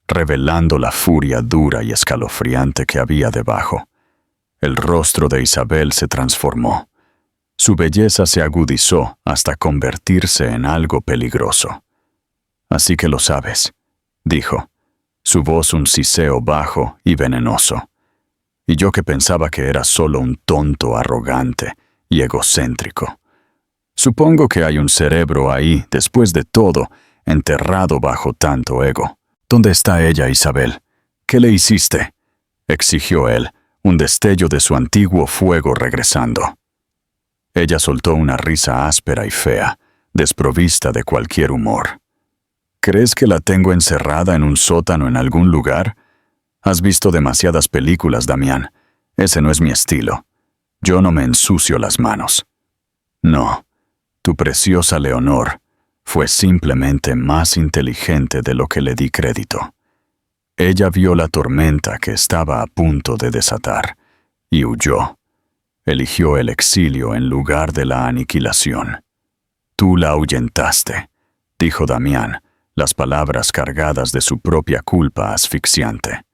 revelando la furia dura y escalofriante que había debajo. El rostro de Isabel se transformó. Su belleza se agudizó hasta convertirse en algo peligroso. «Así que lo sabes», dijo, su voz un siseo bajo y venenoso. Y yo que pensaba que era solo un tonto arrogante y egocéntrico. Supongo que hay un cerebro ahí, después de todo, enterrado bajo tanto ego. «¿Dónde está ella, Isabel? ¿Qué le hiciste?», exigió él, un destello de su antiguo fuego regresando. Ella soltó una risa áspera y fea, desprovista de cualquier humor. «¿Crees que la tengo encerrada en un sótano en algún lugar? Has visto demasiadas películas, Damián. Ese no es mi estilo. Yo no me ensucio las manos. No, tu preciosa Leonor fue simplemente más inteligente de lo que le di crédito. Ella vio la tormenta que estaba a punto de desatar y huyó. Eligió el exilio en lugar de la aniquilación. Tú la ahuyentaste», dijo Damián, las palabras cargadas de su propia culpa asfixiante.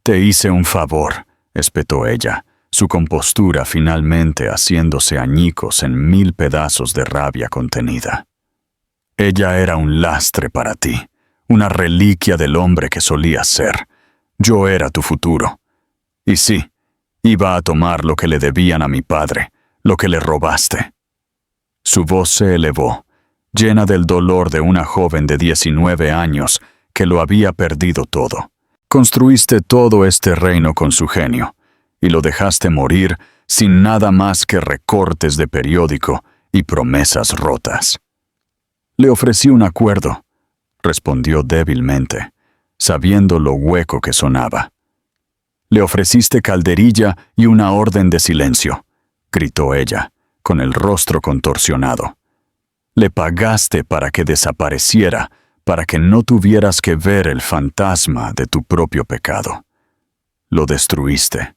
«Te hice un favor», espetó ella, su compostura finalmente haciéndose añicos en 1000 pedazos de rabia contenida. «Ella era un lastre para ti, una reliquia del hombre que solías ser. Yo era tu futuro. Y sí, iba a tomar lo que le debían a mi padre, lo que le robaste». Su voz se elevó, llena del dolor de una joven de 19 años que lo había perdido todo. «Construiste todo este reino con su genio, y lo dejaste morir sin nada más que recortes de periódico y promesas rotas». «Le ofrecí un acuerdo», respondió débilmente, sabiendo lo hueco que sonaba. «Le ofreciste calderilla y una orden de silencio», gritó ella, con el rostro contorsionado. «Le pagaste para que desapareciera, para que no tuvieras que ver el fantasma de tu propio pecado. Lo destruiste,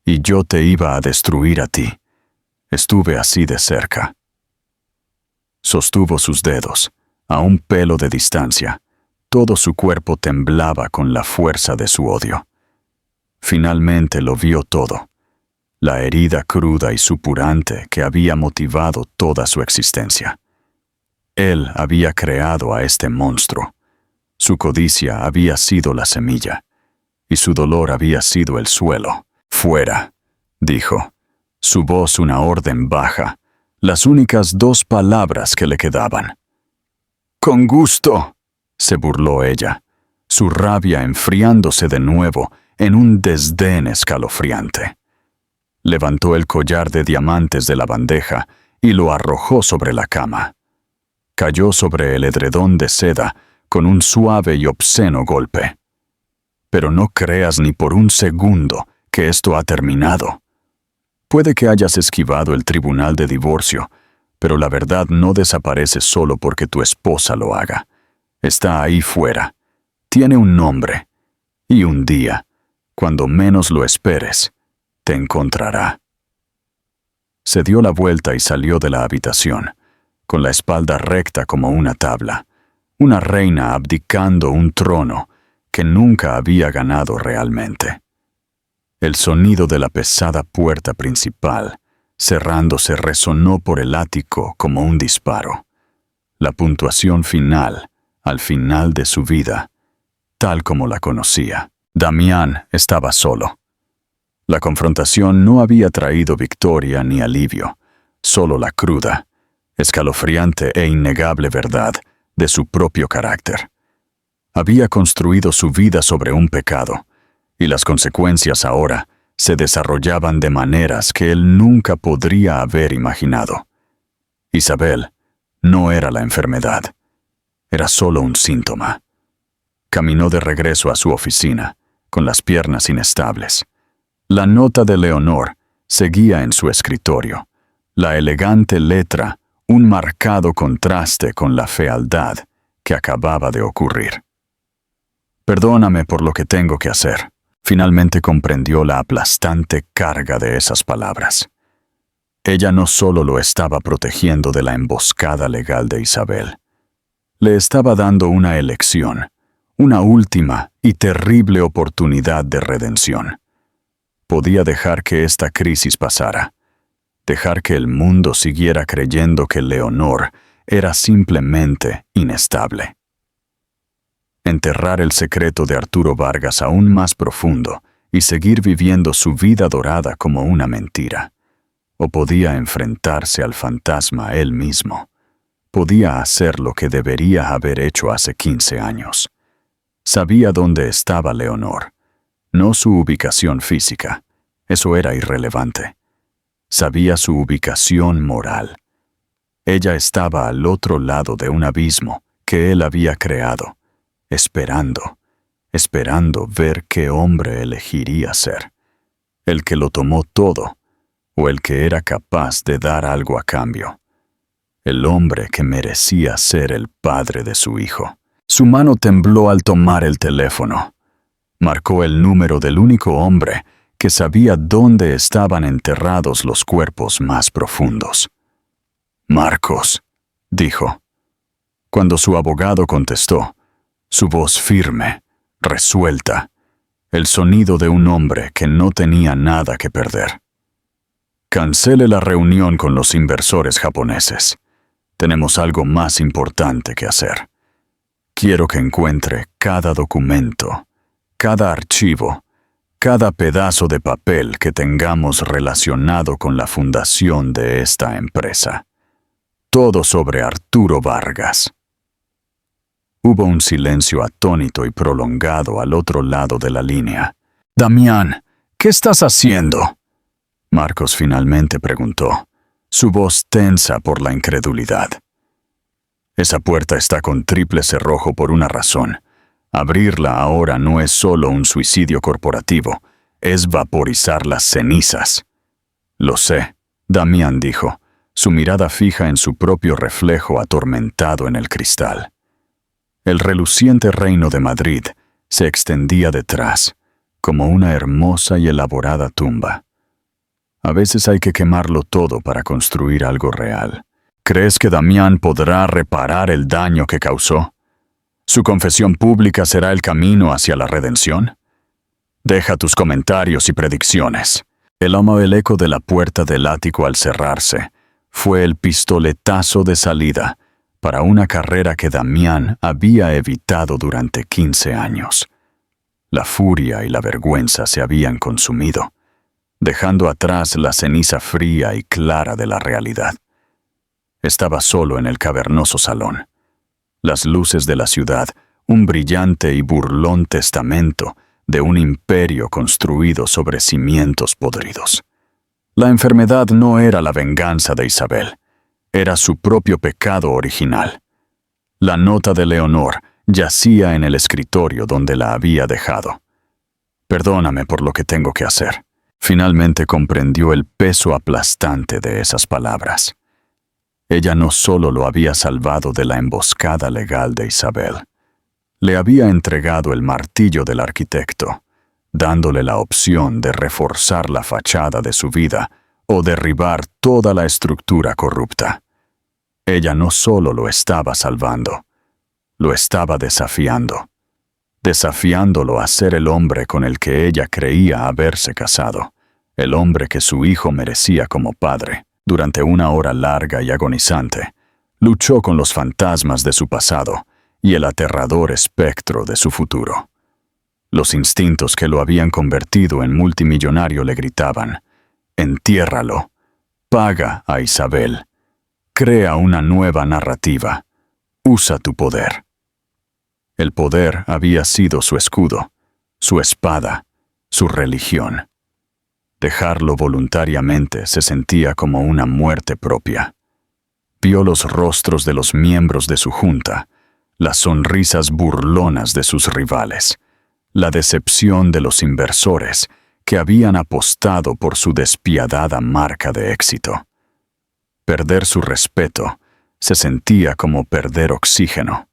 y yo te iba a destruir a ti. Estuve así de cerca». Sostuvo sus dedos, a un pelo de distancia. Todo su cuerpo temblaba con la fuerza de su odio. Finalmente lo vio todo. la herida cruda y supurante que había motivado toda su existencia. Él había creado a este monstruo. Su codicia había sido la semilla, y su dolor había sido el suelo. «Fuera», dijo, su voz una orden baja, las únicas 2 palabras que le quedaban. «Con gusto», se burló ella, su rabia enfriándose de nuevo en un desdén escalofriante. Levantó el collar de diamantes de la bandeja y lo arrojó sobre la cama. Cayó sobre el edredón de seda con un suave y obsceno golpe. Pero no creas ni por un segundo que esto ha terminado. Puede que hayas esquivado el tribunal de divorcio, pero la verdad no desaparece solo porque tu esposa lo haga. Está ahí fuera. Tiene un nombre. Y un día, cuando menos lo esperes, te encontrará. Se dio la vuelta y salió de la habitación, con la espalda recta como una tabla, una reina abdicando un trono que nunca había ganado realmente. El sonido de la pesada puerta principal, cerrándose, resonó por el ático como un disparo. La puntuación final, al final de su vida, tal como la conocía. Damián estaba solo. La confrontación no había traído victoria ni alivio, solo la cruda, escalofriante e innegable verdad de su propio carácter. Había construido su vida sobre un pecado, y las consecuencias ahora se desarrollaban de maneras que él nunca podría haber imaginado. Isabel no era la enfermedad, era solo un síntoma. Caminó de regreso a su oficina, con las piernas inestables. La nota de Leonor seguía en su escritorio, la elegante letra un marcado contraste con la fealdad que acababa de ocurrir. «Perdóname por lo que tengo que hacer», finalmente comprendió la aplastante carga de esas palabras. Ella no solo lo estaba protegiendo de la emboscada legal de Isabel, le estaba dando una elección, una última y terrible oportunidad de redención. Podía dejar que esta crisis pasara, dejar que el mundo siguiera creyendo que Leonor era simplemente inestable. Enterrar el secreto de Arturo Vargas aún más profundo y seguir viviendo su vida dorada como una mentira. O podía enfrentarse al fantasma él mismo. Podía hacer lo que debería haber hecho hace 15 años. Sabía dónde estaba Leonor, no su ubicación física, eso era irrelevante. Sabía su ubicación moral. Ella estaba al otro lado de un abismo que él había creado, esperando ver qué hombre elegiría ser, el que lo tomó todo o el que era capaz de dar algo a cambio, el hombre que merecía ser el padre de su hijo. Su mano tembló al tomar el teléfono. Marcó el número del único hombre que sabía dónde estaban enterrados los cuerpos más profundos. «Marcos», dijo. Cuando su abogado contestó, su voz firme, resuelta, el sonido de un hombre que no tenía nada que perder. «Cancele la reunión con los inversores japoneses. Tenemos algo más importante que hacer. Quiero que encuentre cada documento, cada archivo, cada pedazo de papel que tengamos relacionado con la fundación de esta empresa. Todo sobre Arturo Vargas». Hubo un silencio atónito y prolongado al otro lado de la línea. «Damián, ¿qué estás haciendo?», Marcos finalmente preguntó, su voz tensa por la incredulidad. «Esa puerta está con triple cerrojo por una razón. Abrirla ahora no es solo un suicidio corporativo, es vaporizar las cenizas». «Lo sé», Damián dijo, su mirada fija en su propio reflejo atormentado en el cristal. El reluciente reino de Madrid se extendía detrás, como una hermosa y elaborada tumba. A veces hay que quemarlo todo para construir algo real. ¿Crees que Damián podrá reparar el daño que causó? ¿Su confesión pública será el camino hacia la redención? Deja tus comentarios y predicciones. El eco de la puerta del ático al cerrarse fue el pistoletazo de salida para una carrera que Damián había evitado durante 15 años. La furia y la vergüenza se habían consumido, dejando atrás la ceniza fría y clara de la realidad. Estaba solo en el cavernoso salón. Las luces de la ciudad, un brillante y burlón testamento de un imperio construido sobre cimientos podridos. La enfermedad no era la venganza de Isabel, era su propio pecado original. La nota de Leonor yacía en el escritorio donde la había dejado. Perdóname por lo que tengo que hacer. Finalmente comprendió el peso aplastante de esas palabras. Ella no solo lo había salvado de la emboscada legal de Isabel, le había entregado el martillo del arquitecto, dándole la opción de reforzar la fachada de su vida o derribar toda la estructura corrupta. Ella no solo lo estaba salvando, lo estaba desafiándolo a ser el hombre con el que ella creía haberse casado, el hombre que su hijo merecía como padre. Durante una hora larga y agonizante, luchó con los fantasmas de su pasado y el aterrador espectro de su futuro. Los instintos que lo habían convertido en multimillonario le gritaban: entiérralo, paga a Isabel, crea una nueva narrativa, usa tu poder. El poder había sido su escudo, su espada, su religión. Dejarlo voluntariamente se sentía como una muerte propia. Vio los rostros de los miembros de su junta, las sonrisas burlonas de sus rivales, la decepción de los inversores que habían apostado por su despiadada marca de éxito. Perder su respeto se sentía como perder oxígeno.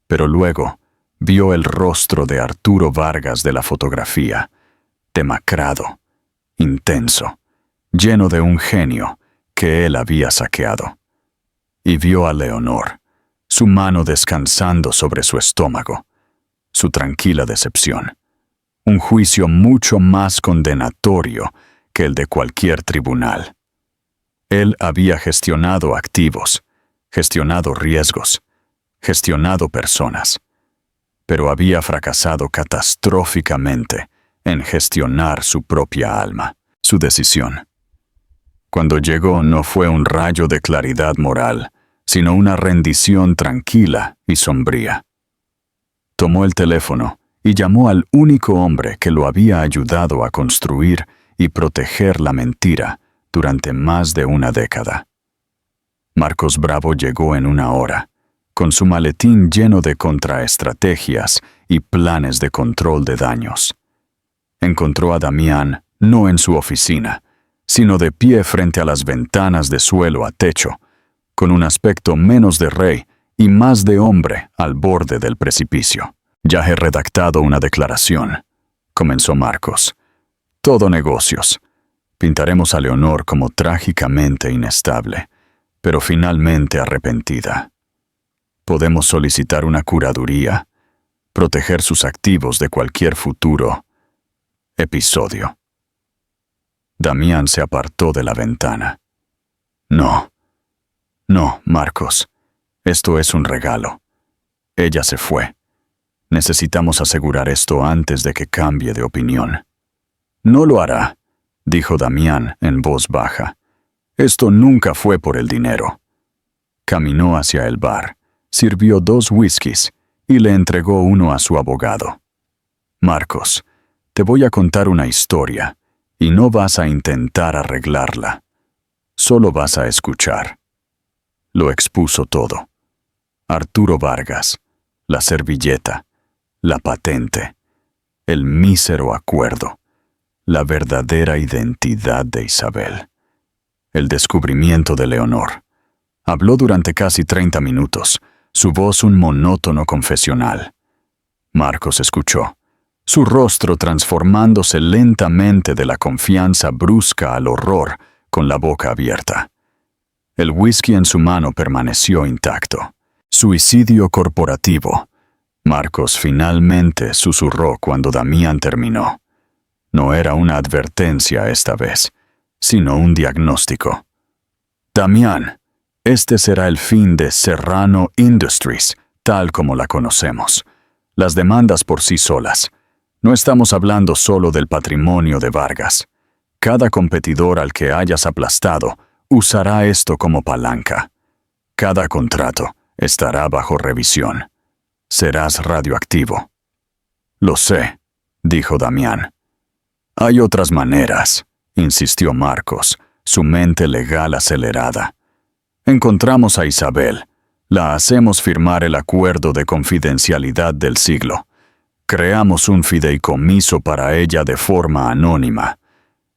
Pero luego vio el rostro de Arturo Vargas de la fotografía, demacrado, intenso, lleno de un genio que él había saqueado. Y vio a Leonor, su mano descansando sobre su estómago, su tranquila decepción, un juicio mucho más condenatorio que el de cualquier tribunal. Él había gestionado activos, gestionado riesgos, gestionado personas, pero había fracasado catastróficamente en gestionar su propia alma, su decisión. Cuando llegó no fue un rayo de claridad moral, sino una rendición tranquila y sombría. Tomó el teléfono y llamó al único hombre que lo había ayudado a construir y proteger la mentira durante más de una década. Marcos Bravo llegó en una hora, con su maletín lleno de contraestrategias y planes de control de daños. Encontró a Damián no en su oficina, sino de pie frente a las ventanas de suelo a techo, con un aspecto menos de rey y más de hombre al borde del precipicio. Ya he redactado una declaración, comenzó Marcos. Todo negocios. Pintaremos a Leonor como trágicamente inestable, pero finalmente arrepentida. Podemos solicitar una curaduría, proteger sus activos de cualquier futuro episodio. Damián se apartó de la ventana. No, Marcos, esto es un regalo. Ella se fue. Necesitamos asegurar esto antes de que cambie de opinión. No lo hará, dijo Damián en voz baja. Esto nunca fue por el dinero. Caminó hacia el bar, sirvió 2 whiskies y le entregó uno a su abogado. Marcos, te voy a contar una historia y no vas a intentar arreglarla. Solo vas a escuchar. Lo expuso todo. Arturo Vargas, la servilleta, la patente, el mísero acuerdo, la verdadera identidad de Isabel, el descubrimiento de Leonor. Habló durante casi 30 minutos, su voz un monótono confesional. Marcos escuchó, su rostro transformándose lentamente de la confianza brusca al horror, con la boca abierta. El whisky en su mano permaneció intacto. Suicidio corporativo. Marcos finalmente susurró cuando Damián terminó. No era una advertencia esta vez, sino un diagnóstico. Damián, este será el fin de Serrano Industries, tal como la conocemos. Las demandas por sí solas. No estamos hablando solo del patrimonio de Vargas. Cada competidor al que hayas aplastado usará esto como palanca. Cada contrato estará bajo revisión. Serás radioactivo. Lo sé, dijo Damián. Hay otras maneras, insistió Marcos, su mente legal acelerada. Encontramos a Isabel. La hacemos firmar el acuerdo de confidencialidad del siglo. Creamos un fideicomiso para ella de forma anónima.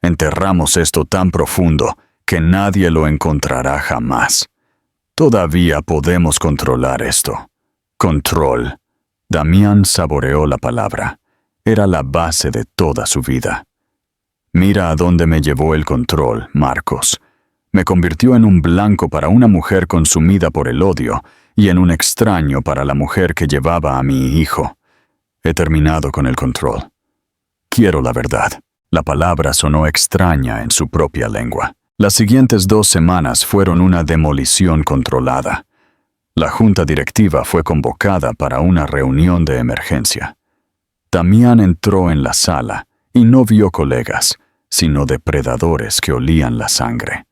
Enterramos esto tan profundo que nadie lo encontrará jamás. Todavía podemos controlar esto. Control. Damián saboreó la palabra. Era la base de toda su vida. Mira a dónde me llevó el control, Marcos. Me convirtió en un blanco para una mujer consumida por el odio y en un extraño para la mujer que llevaba a mi hijo. He terminado con el control. Quiero la verdad. La palabra sonó extraña en su propia lengua. Las siguientes 2 semanas fueron una demolición controlada. La junta directiva fue convocada para una reunión de emergencia. Damián entró en la sala y no vio colegas, sino depredadores que olían la sangre.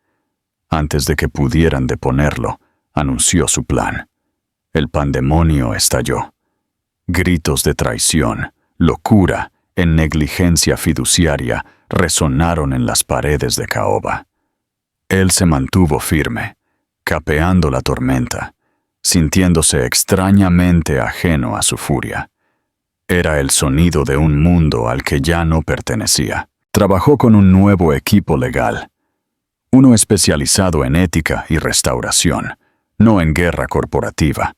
Antes de que pudieran deponerlo, anunció su plan. El pandemonio estalló. Gritos de traición, locura, en negligencia fiduciaria resonaron en las paredes de caoba. Él se mantuvo firme, capeando la tormenta, sintiéndose extrañamente ajeno a su furia. Era el sonido de un mundo al que ya no pertenecía. Trabajó con un nuevo equipo legal, uno especializado en ética y restauración, no en guerra corporativa.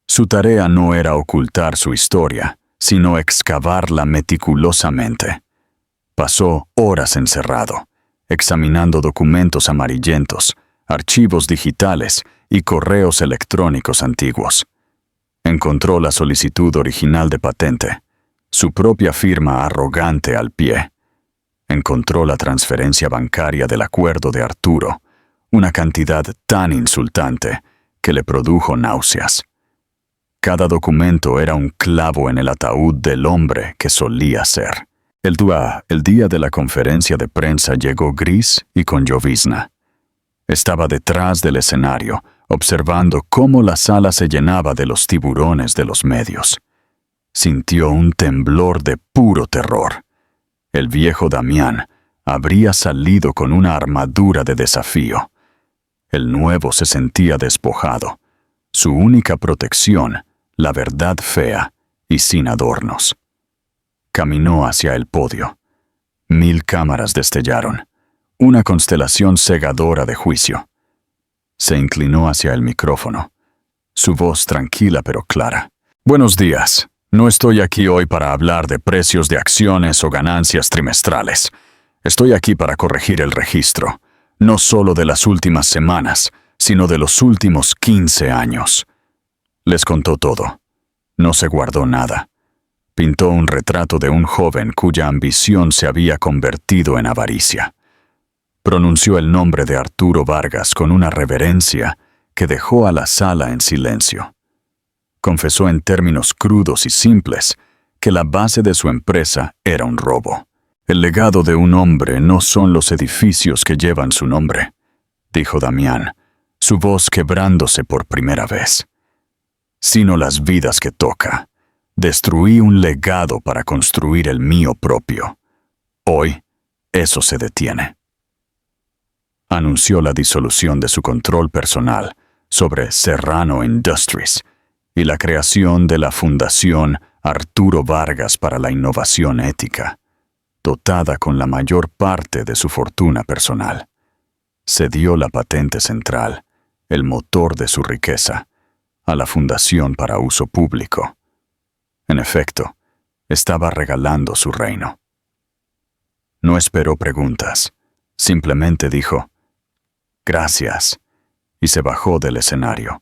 Su tarea no era ocultar su historia, sino excavarla meticulosamente. Pasó horas encerrado, examinando documentos amarillentos, archivos digitales y correos electrónicos antiguos. Encontró la solicitud original de patente, su propia firma arrogante al pie. Encontró la transferencia bancaria del acuerdo de Arturo, una cantidad tan insultante que le produjo náuseas. Cada documento era un clavo en el ataúd del hombre que solía ser. El día de la conferencia de prensa llegó gris y con llovizna. Estaba detrás del escenario, observando cómo la sala se llenaba de los tiburones de los medios. Sintió un temblor de puro terror. El viejo Damián habría salido con una armadura de desafío. El nuevo se sentía despojado. Su única protección, la verdad fea y sin adornos. Caminó hacia el podio. 1000 cámaras destellaron, una constelación cegadora de juicio. Se inclinó hacia el micrófono, su voz tranquila pero clara. Buenos días. No estoy aquí hoy para hablar de precios de acciones o ganancias trimestrales. Estoy aquí para corregir el registro, no solo de las últimas semanas, sino de los últimos 15 años. Les contó todo. No se guardó nada. Pintó un retrato de un joven cuya ambición se había convertido en avaricia. Pronunció el nombre de Arturo Vargas con una reverencia que dejó a la sala en silencio. Confesó en términos crudos y simples que la base de su empresa era un robo. El legado de un hombre no son los edificios que llevan su nombre, dijo Damián, su voz quebrándose por primera vez, sino las vidas que toca. Destruí un legado para construir el mío propio. Hoy, eso se detiene. Anunció la disolución de su control personal sobre Serrano Industries y la creación de la Fundación Arturo Vargas para la Innovación Ética, dotada con la mayor parte de su fortuna personal. Cedió la patente central, el motor de su riqueza, a la Fundación para Uso Público. En efecto, estaba regalando su reino. No esperó preguntas, simplemente dijo, «Gracias», y se bajó del escenario,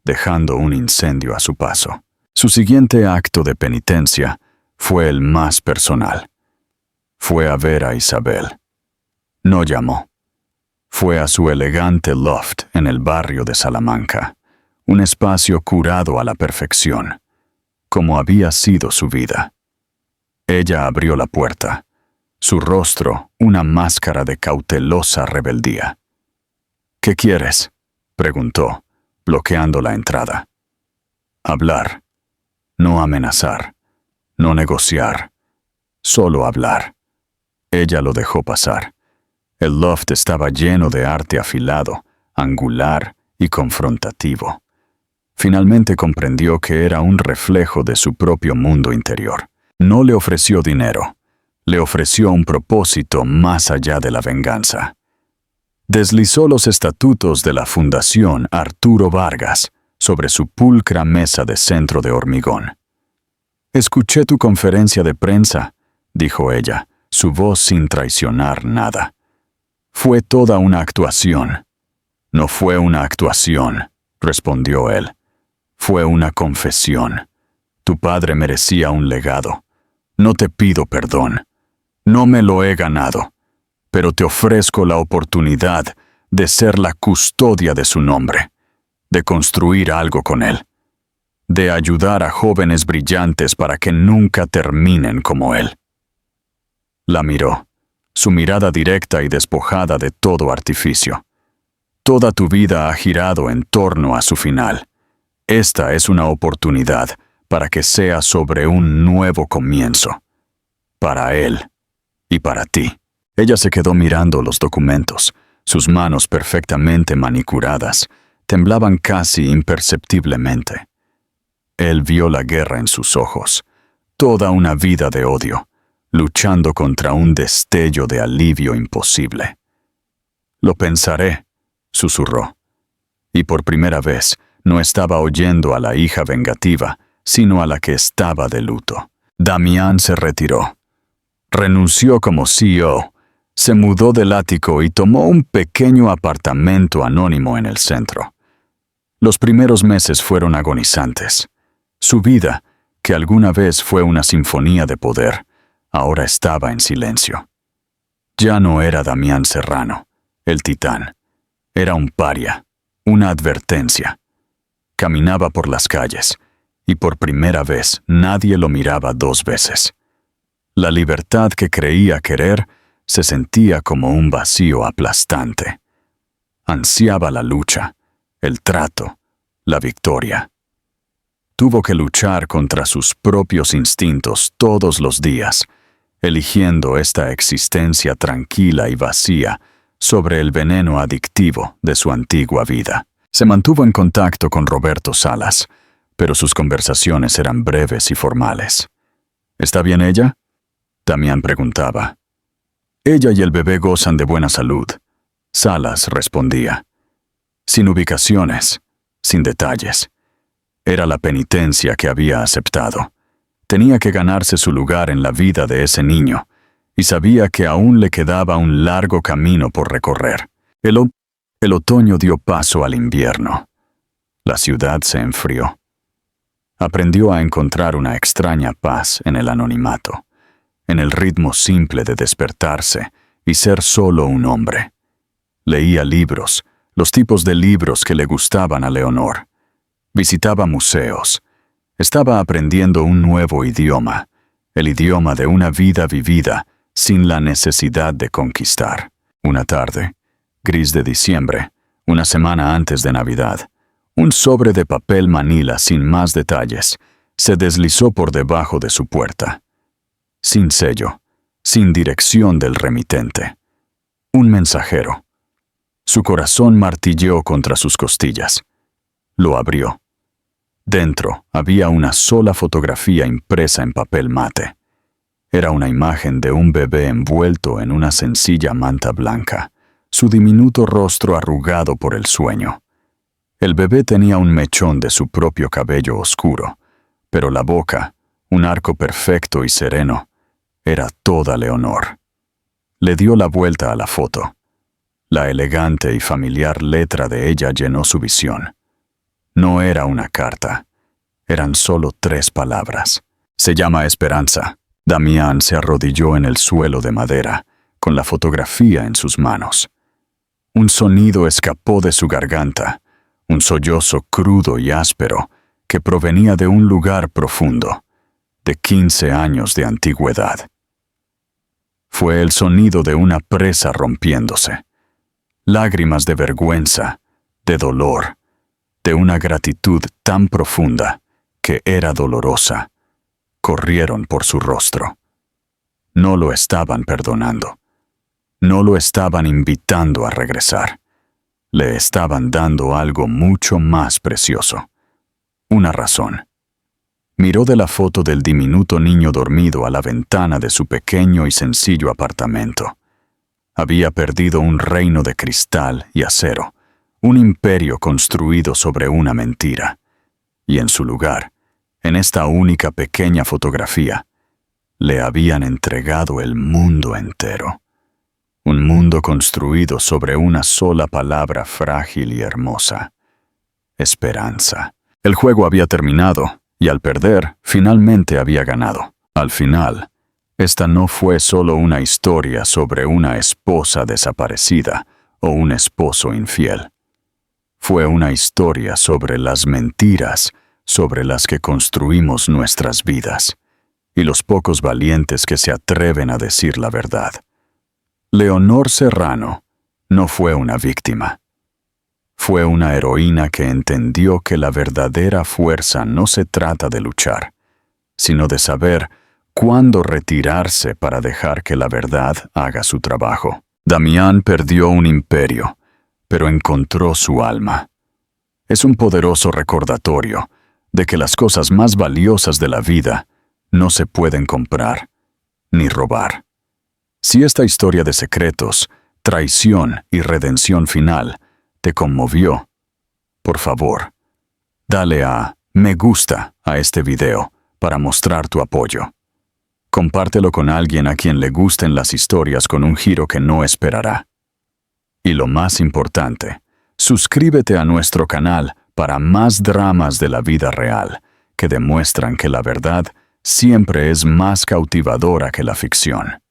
dejando un incendio a su paso. Su siguiente acto de penitencia fue el más personal. Fue a ver a Isabel. No llamó. Fue a su elegante loft en el barrio de Salamanca, un espacio curado a la perfección, como había sido su vida. Ella abrió la puerta, su rostro una máscara de cautelosa rebeldía. «¿Qué quieres?», preguntó, bloqueando la entrada. «Hablar, no amenazar, no negociar, solo hablar». Ella lo dejó pasar. El loft estaba lleno de arte afilado, angular y confrontativo. Finalmente comprendió que era un reflejo de su propio mundo interior. No le ofreció dinero, le ofreció un propósito más allá de la venganza. Deslizó los estatutos de la Fundación Arturo Vargas sobre su pulcra mesa de centro de hormigón. «Escuché tu conferencia de prensa», dijo ella, su voz sin traicionar nada. «Fue toda una actuación». «No fue una actuación», respondió él. «Fue una confesión. Tu padre merecía un legado. No te pido perdón. No me lo he ganado, pero te ofrezco la oportunidad de ser la custodia de su nombre, de construir algo con él, de ayudar a jóvenes brillantes para que nunca terminen como él». La miró, su mirada directa y despojada de todo artificio. «Toda tu vida ha girado en torno a su final. Esta es una oportunidad para que sea sobre un nuevo comienzo. Para él y para ti». Ella se quedó mirando los documentos. Sus manos perfectamente manicuradas temblaban casi imperceptiblemente. Él vio la guerra en sus ojos, toda una vida de odio, luchando contra un destello de alivio imposible. «Lo pensaré», susurró. Y por primera vez no estaba oyendo a la hija vengativa, sino a la que estaba de luto. Damián se retiró. Renunció como CEO, se mudó del ático y tomó un pequeño apartamento anónimo en el centro. Los primeros meses fueron agonizantes. Su vida, que alguna vez fue una sinfonía de poder, ahora estaba en silencio. Ya no era Damián Serrano, el titán. Era un paria, una advertencia. Caminaba por las calles, y por primera vez nadie lo miraba dos veces. La libertad que creía querer se sentía como un vacío aplastante. Ansiaba la lucha, el trato, la victoria. Tuvo que luchar contra sus propios instintos todos los días, eligiendo esta existencia tranquila y vacía sobre el veneno adictivo de su antigua vida. Se mantuvo en contacto con Roberto Salas, pero sus conversaciones eran breves y formales. «¿Está bien ella?», Damián preguntaba. «Ella y el bebé gozan de buena salud», Salas respondía. Sin ubicaciones, sin detalles. Era la penitencia que había aceptado. Tenía que ganarse su lugar en la vida de ese niño, y sabía que aún le quedaba un largo camino por recorrer. El otoño dio paso al invierno. La ciudad se enfrió. Aprendió a encontrar una extraña paz en el anonimato, en el ritmo simple de despertarse y ser solo un hombre. Leía libros, los tipos de libros que le gustaban a Leonor. Visitaba museos. Estaba aprendiendo un nuevo idioma, el idioma de una vida vivida sin la necesidad de conquistar. Una tarde, gris de diciembre, una semana antes de Navidad, un sobre de papel manila sin más detalles se deslizó por debajo de su puerta. Sin sello, sin dirección del remitente. Un mensajero. Su corazón martilleó contra sus costillas. Lo abrió. Dentro había una sola fotografía impresa en papel mate. Era una imagen de un bebé envuelto en una sencilla manta blanca, su diminuto rostro arrugado por el sueño. El bebé tenía un mechón de su propio cabello oscuro, pero la boca, un arco perfecto y sereno, era toda Leonor. Le dio la vuelta a la foto. La elegante y familiar letra de ella llenó su visión. No era una carta. Eran solo 3 palabras. «Se llama Esperanza», Damián se arrodilló en el suelo de madera, con la fotografía en sus manos. Un sonido escapó de su garganta, un sollozo crudo y áspero que provenía de un lugar profundo, de 15 años de antigüedad. Fue el sonido de una presa rompiéndose. Lágrimas de vergüenza, de dolor, de una gratitud tan profunda que era dolorosa, corrieron por su rostro. No lo estaban perdonando. No lo estaban invitando a regresar. Le estaban dando algo mucho más precioso. Una razón. Miró de la foto del diminuto niño dormido a la ventana de su pequeño y sencillo apartamento. Había perdido un reino de cristal y acero, un imperio construido sobre una mentira. Y en su lugar, en esta única pequeña fotografía, le habían entregado el mundo entero. Un mundo construido sobre una sola palabra frágil y hermosa: esperanza. El juego había terminado, y al perder, finalmente había ganado. Al final, esta no fue solo una historia sobre una esposa desaparecida o un esposo infiel. Fue una historia sobre las mentiras sobre las que construimos nuestras vidas, y los pocos valientes que se atreven a decir la verdad. Leonor Serrano no fue una víctima. Fue una heroína que entendió que la verdadera fuerza no se trata de luchar, sino de saber cuándo retirarse para dejar que la verdad haga su trabajo. Damián perdió un imperio, pero encontró su alma. Es un poderoso recordatorio de que las cosas más valiosas de la vida no se pueden comprar ni robar. Si esta historia de secretos, traición y redención final te conmovió, por favor, dale a me gusta a este video para mostrar tu apoyo. Compártelo con alguien a quien le gusten las historias con un giro que no esperará. Y lo más importante, suscríbete a nuestro canal para más dramas de la vida real que demuestran que la verdad siempre es más cautivadora que la ficción.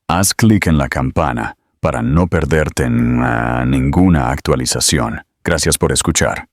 Haz clic en la campana para no perderte ninguna actualización. Gracias por escuchar.